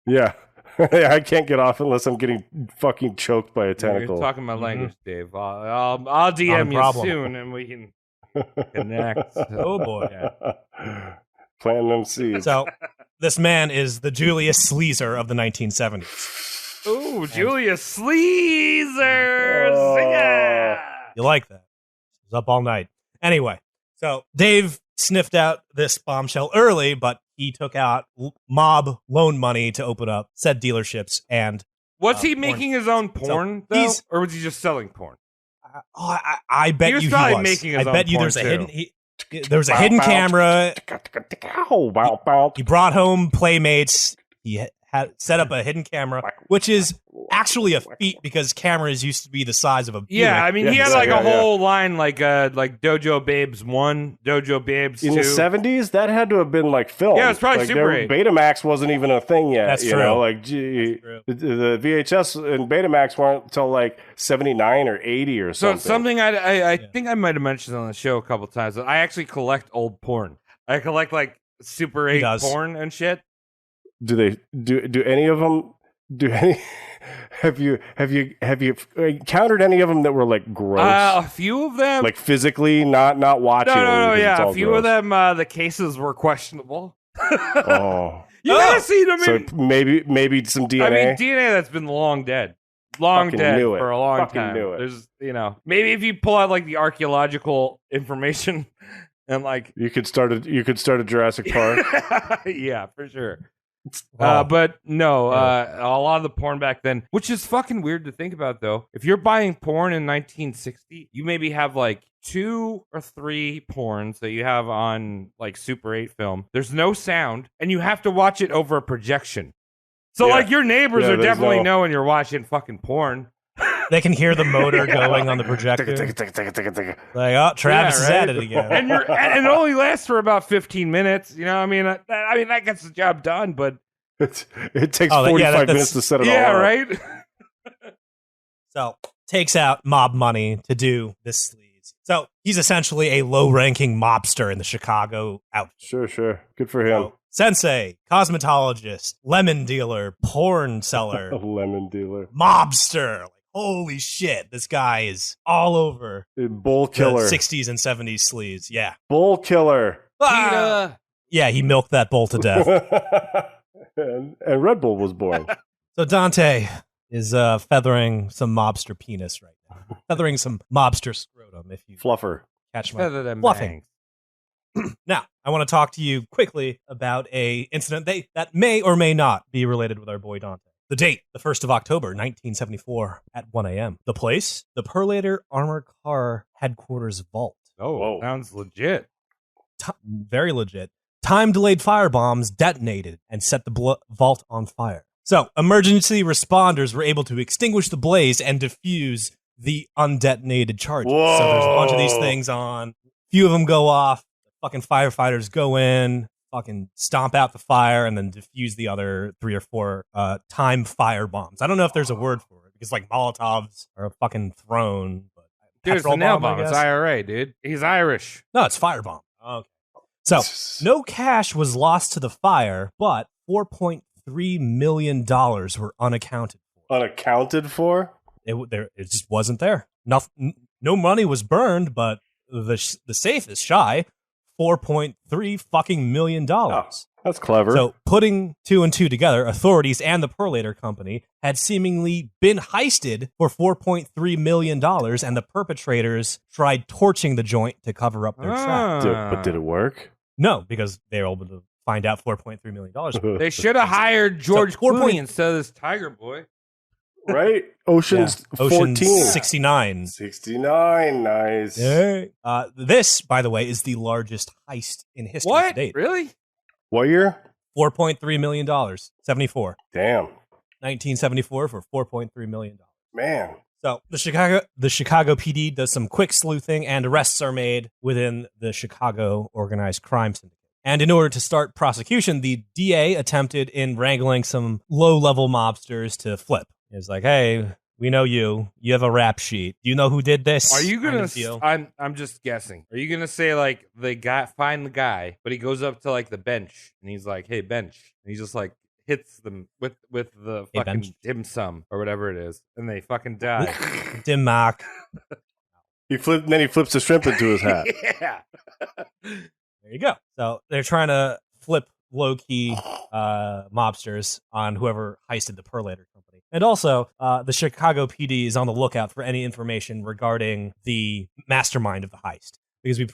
Yeah. I can't get off unless I'm getting fucking choked by a tentacle. You're talking my language, Dave. I'll DM you soon and we can connect. Oh, boy. Yeah. Planting them seeds. So, this man is the Julius Caesar of the 1970s. Ooh, Julius Caesar! You like that? He was up all night. Anyway, so Dave sniffed out this bombshell early, but he took out mob loan money to open up said dealerships. And was he making his own porn, though? Or was he just selling porn? I bet you he was. Making his I own bet you porn there's a too. hidden... There was a hidden camera. He brought home Playmates. He had set up a hidden camera, which is actually a feat because cameras used to be the size of a Buick. Yeah, I mean, he had a whole line like Dojo Babes 1, Dojo Babes 2. In the 70s, that had to have been like film. Yeah, it's probably Super 8. Betamax wasn't even a thing yet. That's you true. know, like the VHS and Betamax weren't until like 79 or 80 or something. So something I think I might have mentioned on the show a couple times. I actually collect old porn. I collect like Super 8 porn and shit. Do any of them? Have you encountered any of them that were like gross? A few of them, like physically, not watching. No, yeah, a few gross. Of them. The cases were questionable. Oh, you gotta see them. So maybe some DNA. I mean, DNA that's been long dead for a long time. There's, maybe if you pull out like the archaeological information and like you could start a Jurassic Park. Yeah, for sure. But no, a lot of the porn back then, which is fucking weird to think about, though. If you're buying porn in 1960, you maybe have like 2 or 3 porns that you have on like Super 8 film. There's no sound, and you have to watch it over a projection. So like your neighbors are definitely knowing you're watching fucking porn. They can hear the motor going on the projector. Like, oh, Travis is at it again. And it only lasts for about 15 minutes. You know, I mean, that gets the job done, but it takes 45 minutes to set it all up. Yeah, right? So, takes out mob money to do this sleaze. So, he's essentially a low-ranking mobster in the Chicago outfit. Sure. Good for him. So, sensei, cosmetologist, lemon dealer, porn seller. Lemon dealer. Mobster. Holy shit, this guy is all over Bull killer. The 60s and 70s sleaze. Yeah. Bull killer. Yeah, he milked that bull to death. and Red Bull was born. So Dante is feathering some mobster penis right now. Feathering some mobster scrotum, if you fluffer. Catch my feather them fluffing. Now, I want to talk to you quickly about a incident that may or may not be related with our boy Dante. The date, the 1st of October, 1974, at 1 a.m. The place, the Perlator Armored Car Headquarters Vault. Oh, sounds legit. Very legit. Time-delayed firebombs detonated and set the vault on fire. So, emergency responders were able to extinguish the blaze and defuse the undetonated charges. Whoa. So there's a bunch of these things on. Few of them go off. Fucking firefighters go in, fucking stomp out the fire, and then defuse the other 3 or 4 time fire bombs. I don't know if there's a word for it, because like Molotovs are a fucking thrown. But dude, it's a nail bomb. It's IRA, dude. He's Irish. No, it's firebomb. Okay. So, no cash was lost to the fire, but $4.3 million were unaccounted for. Unaccounted for? It just wasn't there. No money was burned, but the safe is shy. $4.3 fucking million. Oh, that's clever. So, putting 2 and 2 together, authorities and the Perlator Company had seemingly been heisted for $4.3 million, and the perpetrators tried torching the joint to cover up their tracks. But did it work? No, because they were able to find out $4.3 million. They should have hired George Clooney instead of this Tiger Boy. Right? Ocean's 14. 69. 69, nice. Yeah. This, by the way, is the largest heist in history to date. Really? What year? $4.3 million. 74. Damn. 1974 for $4.3 million. Man. So the Chicago PD does some quick sleuthing, and arrests are made within the Chicago organized crime syndicate. And in order to start prosecution, the DA attempted in wrangling some low-level mobsters to flip. He was like, hey, we know you. You have a rap sheet. Do you know who did this? Are you gonna? I'm just guessing. Are you gonna say like the guy find the guy, but he goes up to like the bench and he's like, "Hey, bench," and he just like hits them with the fucking dim sum or whatever it is, and they fucking die. Dim mak. Then he flips the shrimp into his hat. Yeah. There you go. So they're trying to flip low-key mobsters on whoever heisted the Perlator company. And also, the Chicago PD is on the lookout for any information regarding the mastermind of the heist. Because they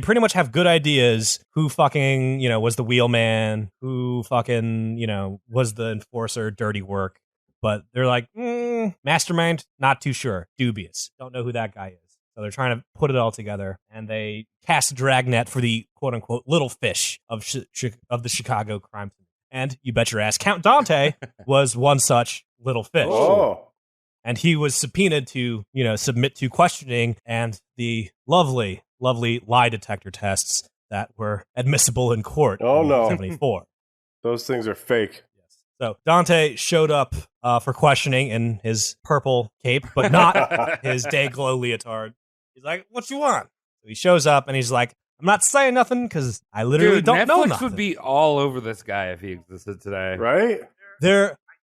pretty much have good ideas who fucking, was the wheelman, who fucking, was the enforcer, dirty work. But they're like, mastermind, not too sure. Dubious. Don't know who that guy is. So they're trying to put it all together, and they cast a dragnet for the quote-unquote little fish of the Chicago crime scene. And you bet your ass, Count Dante was one such little fish. Oh. And he was subpoenaed to, submit to questioning and the lovely, lovely lie detector tests that were admissible in court in 1974. Those things are fake. So Dante showed up for questioning in his purple cape, but not his Dayglow leotard. He's like, what you want? So he shows up and he's like, I'm not saying nothing because I literally don't know nothing. Netflix would be all over this guy if he existed today. Right?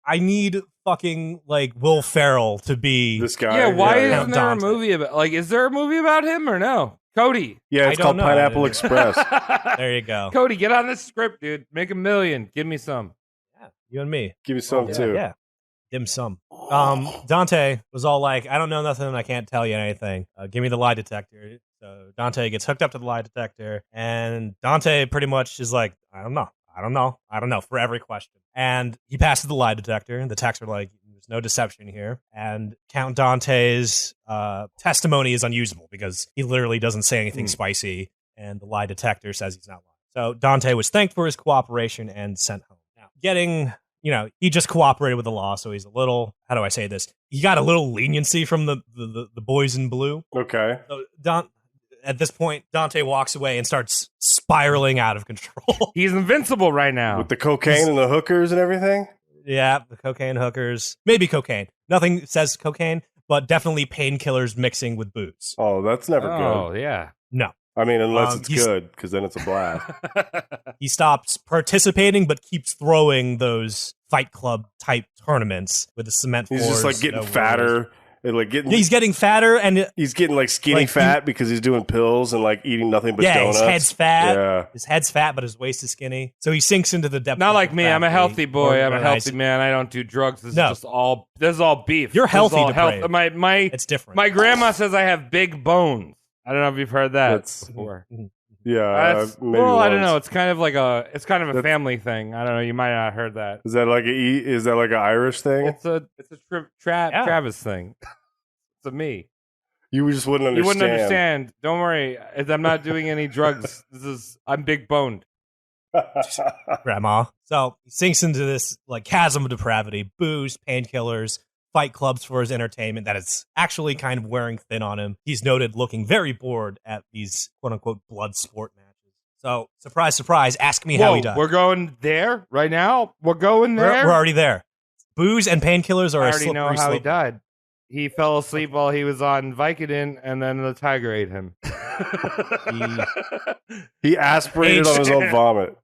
I need fucking Will Ferrell to be this guy. Yeah, why isn't there Dante. a movie about is there a movie about him or no? Cody. Yeah, it's called Pineapple Express. There you go. Cody, get on this script, dude. Make $1 million. Give me some. Yeah, you and me. Give me some too. Yeah. Dim sum. Dante was all like, I don't know nothing, I can't tell you anything. Give me the lie detector. So Dante gets hooked up to the lie detector, and Dante pretty much is like, I don't know for every question. And he passes the lie detector, and the techs are like, there's no deception here. And Count Dante's testimony is unusable because he literally doesn't say anything spicy, and the lie detector says he's not lying. So Dante was thanked for his cooperation and sent home. Now, he just cooperated with the law, so he's a little, how do I say this? He got a little leniency from the boys in blue. Okay. So at this point, Dante walks away and starts spiraling out of control. He's invincible right now. With the cocaine and the hookers and everything? Yeah, the cocaine hookers. Maybe cocaine. Nothing says cocaine, but definitely painkillers mixing with booze. Oh, that's never good. Oh, yeah. No. I mean, unless it's good, because then it's a blast. He stops participating, but keeps throwing those Fight Club type tournaments with the cement floors. He's just getting fatter. And he's getting fatter, and he's getting skinny fat because he's doing pills and eating nothing but donuts. His head's fat. Yeah. His head's fat, but his waist is skinny. So he sinks into the depths. Not like me. I'm a healthy boy. I'm a healthy man. I don't do drugs. This is all beef. You're healthy. It's different. My grandma says I have big bones. I don't know if you've heard that before. Yeah, I don't know. It's kind of a family thing. I don't know. You might not have heard that. Is that like an Irish thing? It's a Travis thing. It's a me. You just wouldn't understand. You wouldn't understand. Don't worry. I'm not doing any drugs. I'm big boned. Grandma. So he sinks into this chasm of depravity, booze, painkillers, fight clubs for his entertainment that is actually kind of wearing thin on him. He's noted looking very bored at these quote-unquote blood sport matches. So, surprise, surprise, ask me how he died. We're going there right now? We're going there? We're already there. Booze and painkillers are a slippery slope. I already know how he died. He fell asleep while he was on Vicodin, and then the tiger ate him. He aspirated on his own vomit.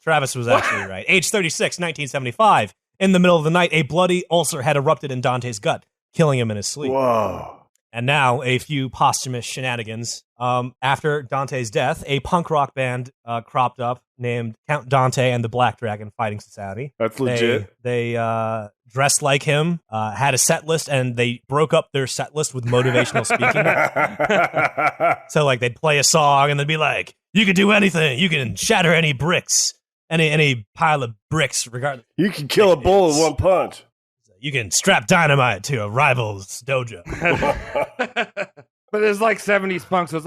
Travis was actually right. Age 36, 1975. In the middle of the night, a bloody ulcer had erupted in Dante's gut, killing him in his sleep. Whoa. And now, a few posthumous shenanigans. After Dante's death, a punk rock band cropped up named Count Dante and the Black Dragon Fighting Society. That's legit. They dressed like him, had a set list, and they broke up their set list with motivational speaking. So, they'd play a song, and they'd be like, you can do anything. You can shatter any bricks. Any pile of bricks, regardless. You can kill a bull with one punch. You can strap dynamite to a rival's dojo. But there's 70s punk, so it's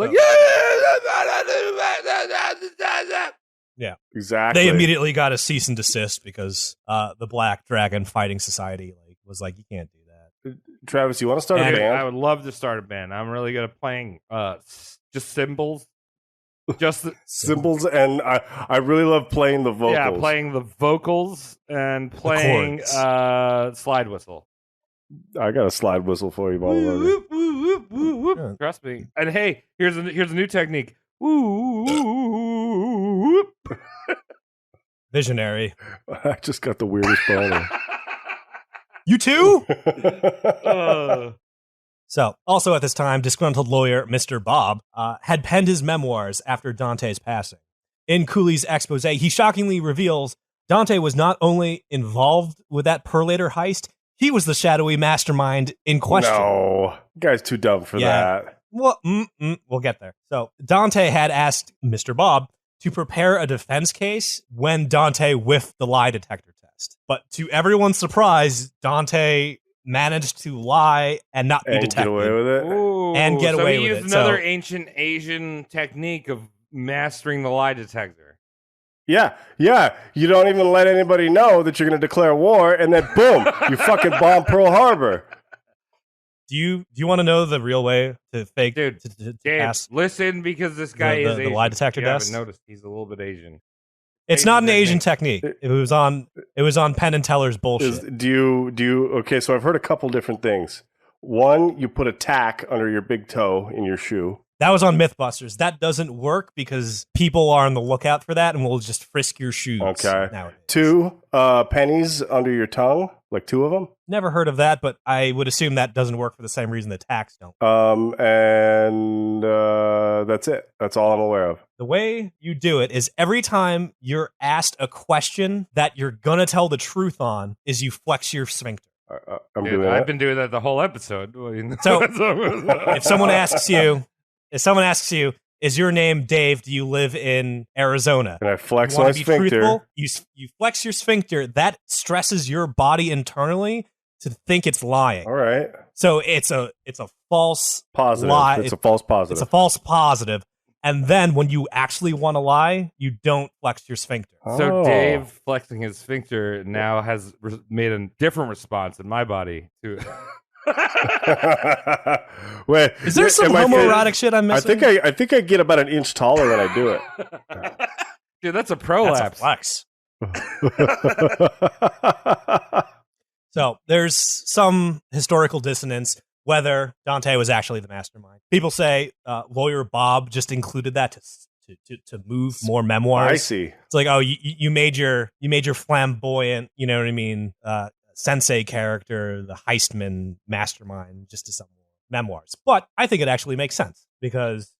yeah, exactly. They immediately got a cease and desist because the Black Dragon Fighting Society was like, you can't do that. Travis, you want to start a band? I would love to start a band. I'm really good at playing just cymbals. Just the cymbals, and I really love playing the vocals. Yeah, playing the vocals and playing slide whistle. I got a slide whistle for you, motherfucker. Trust me. And hey, here's a new technique. Woo. Visionary. I just got the weirdest boner. You too? So, also at this time, disgruntled lawyer Mr. Bob had penned his memoirs after Dante's passing. In Cooley's expose, he shockingly reveals Dante was not only involved with that Perlator heist, he was the shadowy mastermind in question. No, guy's too dumb for that. Well, we'll get there. So, Dante had asked Mr. Bob to prepare a defense case when Dante whiffed the lie detector test. But to everyone's surprise, Dante managed to lie and not be detected. Get away with it. Ooh, and get away with it. So he used another ancient Asian technique of mastering the lie detector. Yeah. You don't even let anybody know that you're going to declare war, and then boom, you fucking bomb Pearl Harbor. Do you want to know the real way to fake? Dude, to pass? Listen, because this guy is Asian. The lie detector test. I haven't noticed he's a little bit Asian. It's not an Asian technique. It was on Penn and Teller's bullshit. Do you? Okay, so I've heard a couple different things. One, you put a tack under your big toe in your shoe. That was on Mythbusters. That doesn't work because people are on the lookout for that and will just frisk your shoes. Okay. Nowadays. 2, pennies under your tongue, like 2 of them. Never heard of that, but I would assume that doesn't work for the same reason the tacks don't. And that's it. That's all I'm aware of. The way you do it is every time you're asked a question that you're going to tell the truth on is you flex your sphincter. I've been doing that the whole episode. So if someone asks you, is your name Dave? Do you live in Arizona? And I flex my sphincter. Truthful, you flex your sphincter. That stresses your body internally to think it's lying. All right. So it's a false positive. Lie. It's a false positive. It's a false positive. And then when you actually want to lie, you don't flex your sphincter. So Dave flexing his sphincter now has made a different response in my body to Wait, is there some homoerotic shit I'm missing? I think I get about an inch taller when I do it. Dude, that's a prolapse. That's a flex. So there's some historical dissonance whether Dante was actually the mastermind. People say lawyer Bob just included that to move more memoirs. I see. It's like, oh, you made your flamboyant, you know what I mean, sensei character, the heistman mastermind, just to some memoirs. But I think it actually makes sense because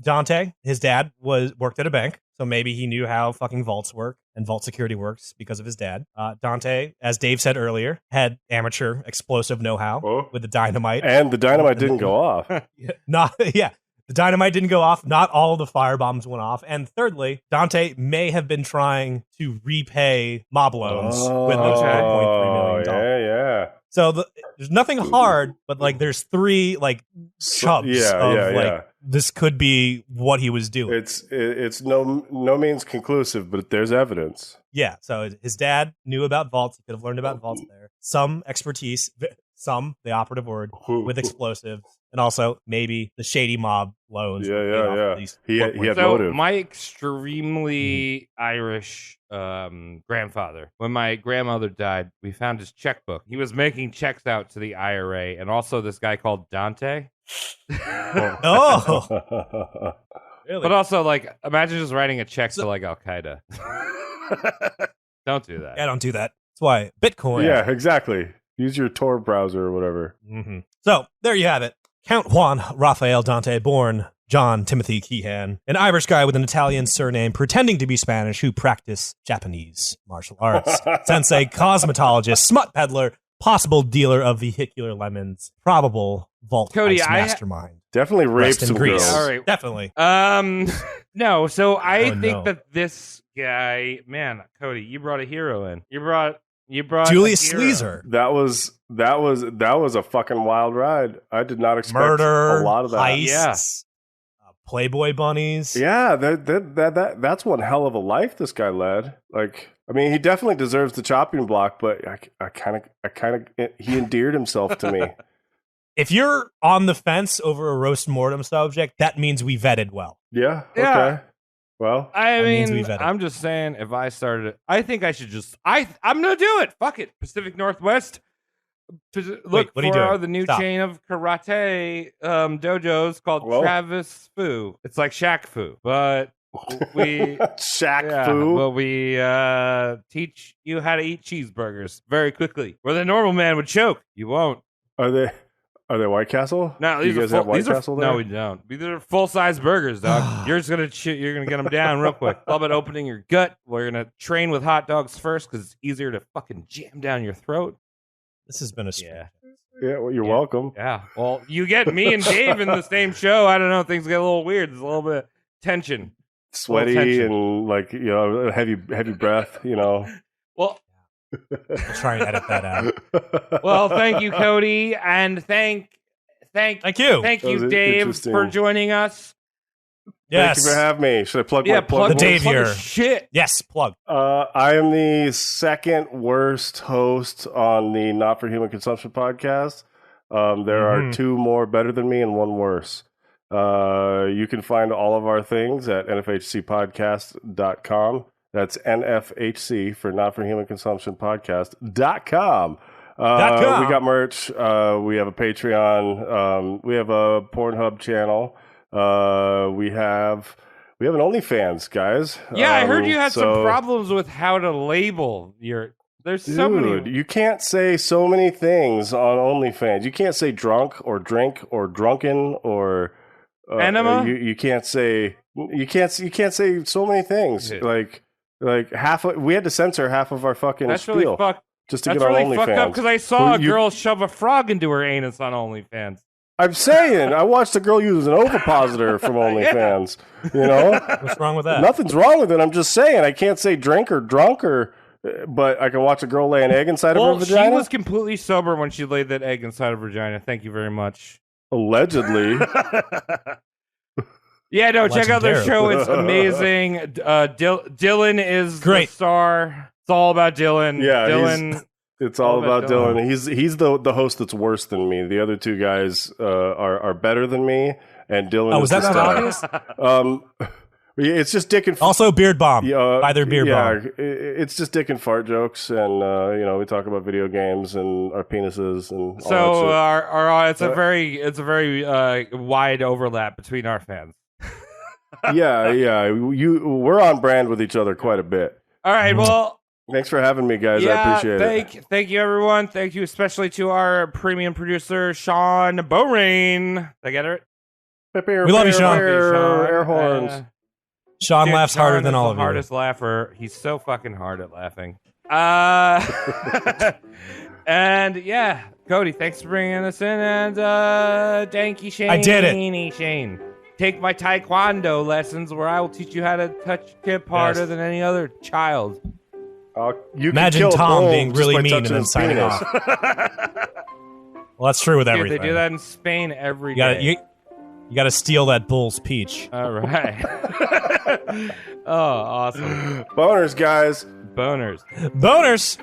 Dante, his dad, worked at a bank, so maybe he knew how fucking vaults work and vault security works because of his dad. Dante, as Dave said earlier, had amateur explosive know-how with the dynamite. And the dynamite didn't go off. The dynamite didn't go off. Not all of the firebombs went off. And thirdly, Dante may have been trying to repay mob loans with those $1.3 million. Yeah. So there's nothing hard, but like there's 3 like chubs of like this could be what he was doing. It's no means conclusive, but there's evidence. Yeah. So his dad knew about vaults. He could have learned about vaults there. Some expertise, the operative word, with explosives. And also maybe the shady mob loans. Yeah. He had motive. My extremely Irish grandfather, when my grandmother died, we found his checkbook. He was making checks out to the IRA and also this guy called Dante. Oh. Really? But also, like, imagine just writing a check to, like, Al-Qaeda. Don't do that. Yeah, don't do that. That's why Bitcoin. Yeah, exactly. Use your Tor browser or whatever. Mm-hmm. So, there you have it. Count Juan Raphael Dante, born John Timothy Keehan, an Irish guy with an Italian surname pretending to be Spanish who practiced Japanese martial arts. Sensei, cosmetologist, smut peddler, possible dealer of vehicular lemons, probable vault mastermind. Definitely raped some girls. All right. Definitely. No, so I think that this guy, man, Cody, you brought a hero in. You brought Julius Sleazer. That was a fucking wild ride. I did not expect murder, a lot of that. Heists, Playboy bunnies. Yeah, that's one hell of a life this guy led. Like, I mean, he definitely deserves the chopping block, but I kind of he endeared himself to me. If you're on the fence over a roast mortem subject, that means we vetted well. Yeah. Okay. Well, I mean, I'm just saying, if I started it, I think I should just, I'm going to do it. Fuck it. Pacific Northwest. Look for the new chain of karate dojos called Travis Fu. It's like Shaq Fu, but we Fu. But we teach you how to eat cheeseburgers very quickly. Where the normal man would choke, you won't. Are they White Castle? No, you guys have White Castle there? No, we don't. These are full-size burgers, dog. You're just gonna you're gonna get them down real quick. All about opening your gut. We're gonna train with hot dogs first because it's easier to fucking jam down your throat. This has been a well, you're welcome. Yeah. Well, you get me and Dave in the same show. I don't know. Things get a little weird. There's a little bit of tension. Sweaty and like, you know, heavy breath, you know. Well, I'll try and edit that out. Well, thank you, Cody, and thank you, Dave, for joining us. Yes. Thank you for having me. Should I plug the Dave here? Shit. Yes, plug. I am the second worst host on the Not for Human Consumption podcast. There are two more better than me and one worse. You can find all of our things at nfhcpodcast.com. That's NFHC for Not for Human Consumption podcast.com. We got merch. We have a Patreon. We have a Pornhub channel. We have an OnlyFans, guys. Yeah, I heard you had some problems with how to label your. There's so many. You can't say so many things on OnlyFans. You can't say drunk or drink or drunken or enema. You can't say so many things. Yeah. Like half. We had to censor half of our fucking spiel. Really just to get on OnlyFans. Fucked up because I saw a girl shove a frog into her anus on OnlyFans. I'm saying, I watched a girl use an ovipositor from OnlyFans. You know, what's wrong with that? Nothing's wrong with it. I'm just saying, I can't say drink or drunk but I can watch a girl lay an egg inside of her vagina. She was completely sober when she laid that egg inside of her vagina. Thank you very much. Allegedly. Yeah, no, check out their show. It's amazing. Dylan is great. The star. It's all about Dylan. Yeah, Dylan. It's all about Dylan. He's the host that's worse than me. The other two guys are better than me, and Dylan. Oh, was that not obvious? It's just dick and also Beard Bomb. Either Beard Bomb. It's just dick and fart jokes, and we talk about video games and our penises and. So all that shit. It's a very wide overlap between our fans. yeah. We're on brand with each other quite a bit. All right, well. Thanks for having me, guys. I appreciate it. Thank you, everyone. Thank you especially to our premium producer, Sean Borain. Did I get it? We love you, Sean. Air horns. Sean laughs harder than all of you. Hardest laugher. He's so fucking hard at laughing. And yeah, Cody, thanks for bringing us in. And Danky Shane. I did it. Shane. Take my Taekwondo lessons where I will teach you how to touch tip harder than any other child. You imagine Tom being really mean and then signing off. Well, that's true with everything. They do that in Spain every day. You got to steal that bull's peach. All right. Oh, awesome. Boners, guys. Boners. Boners.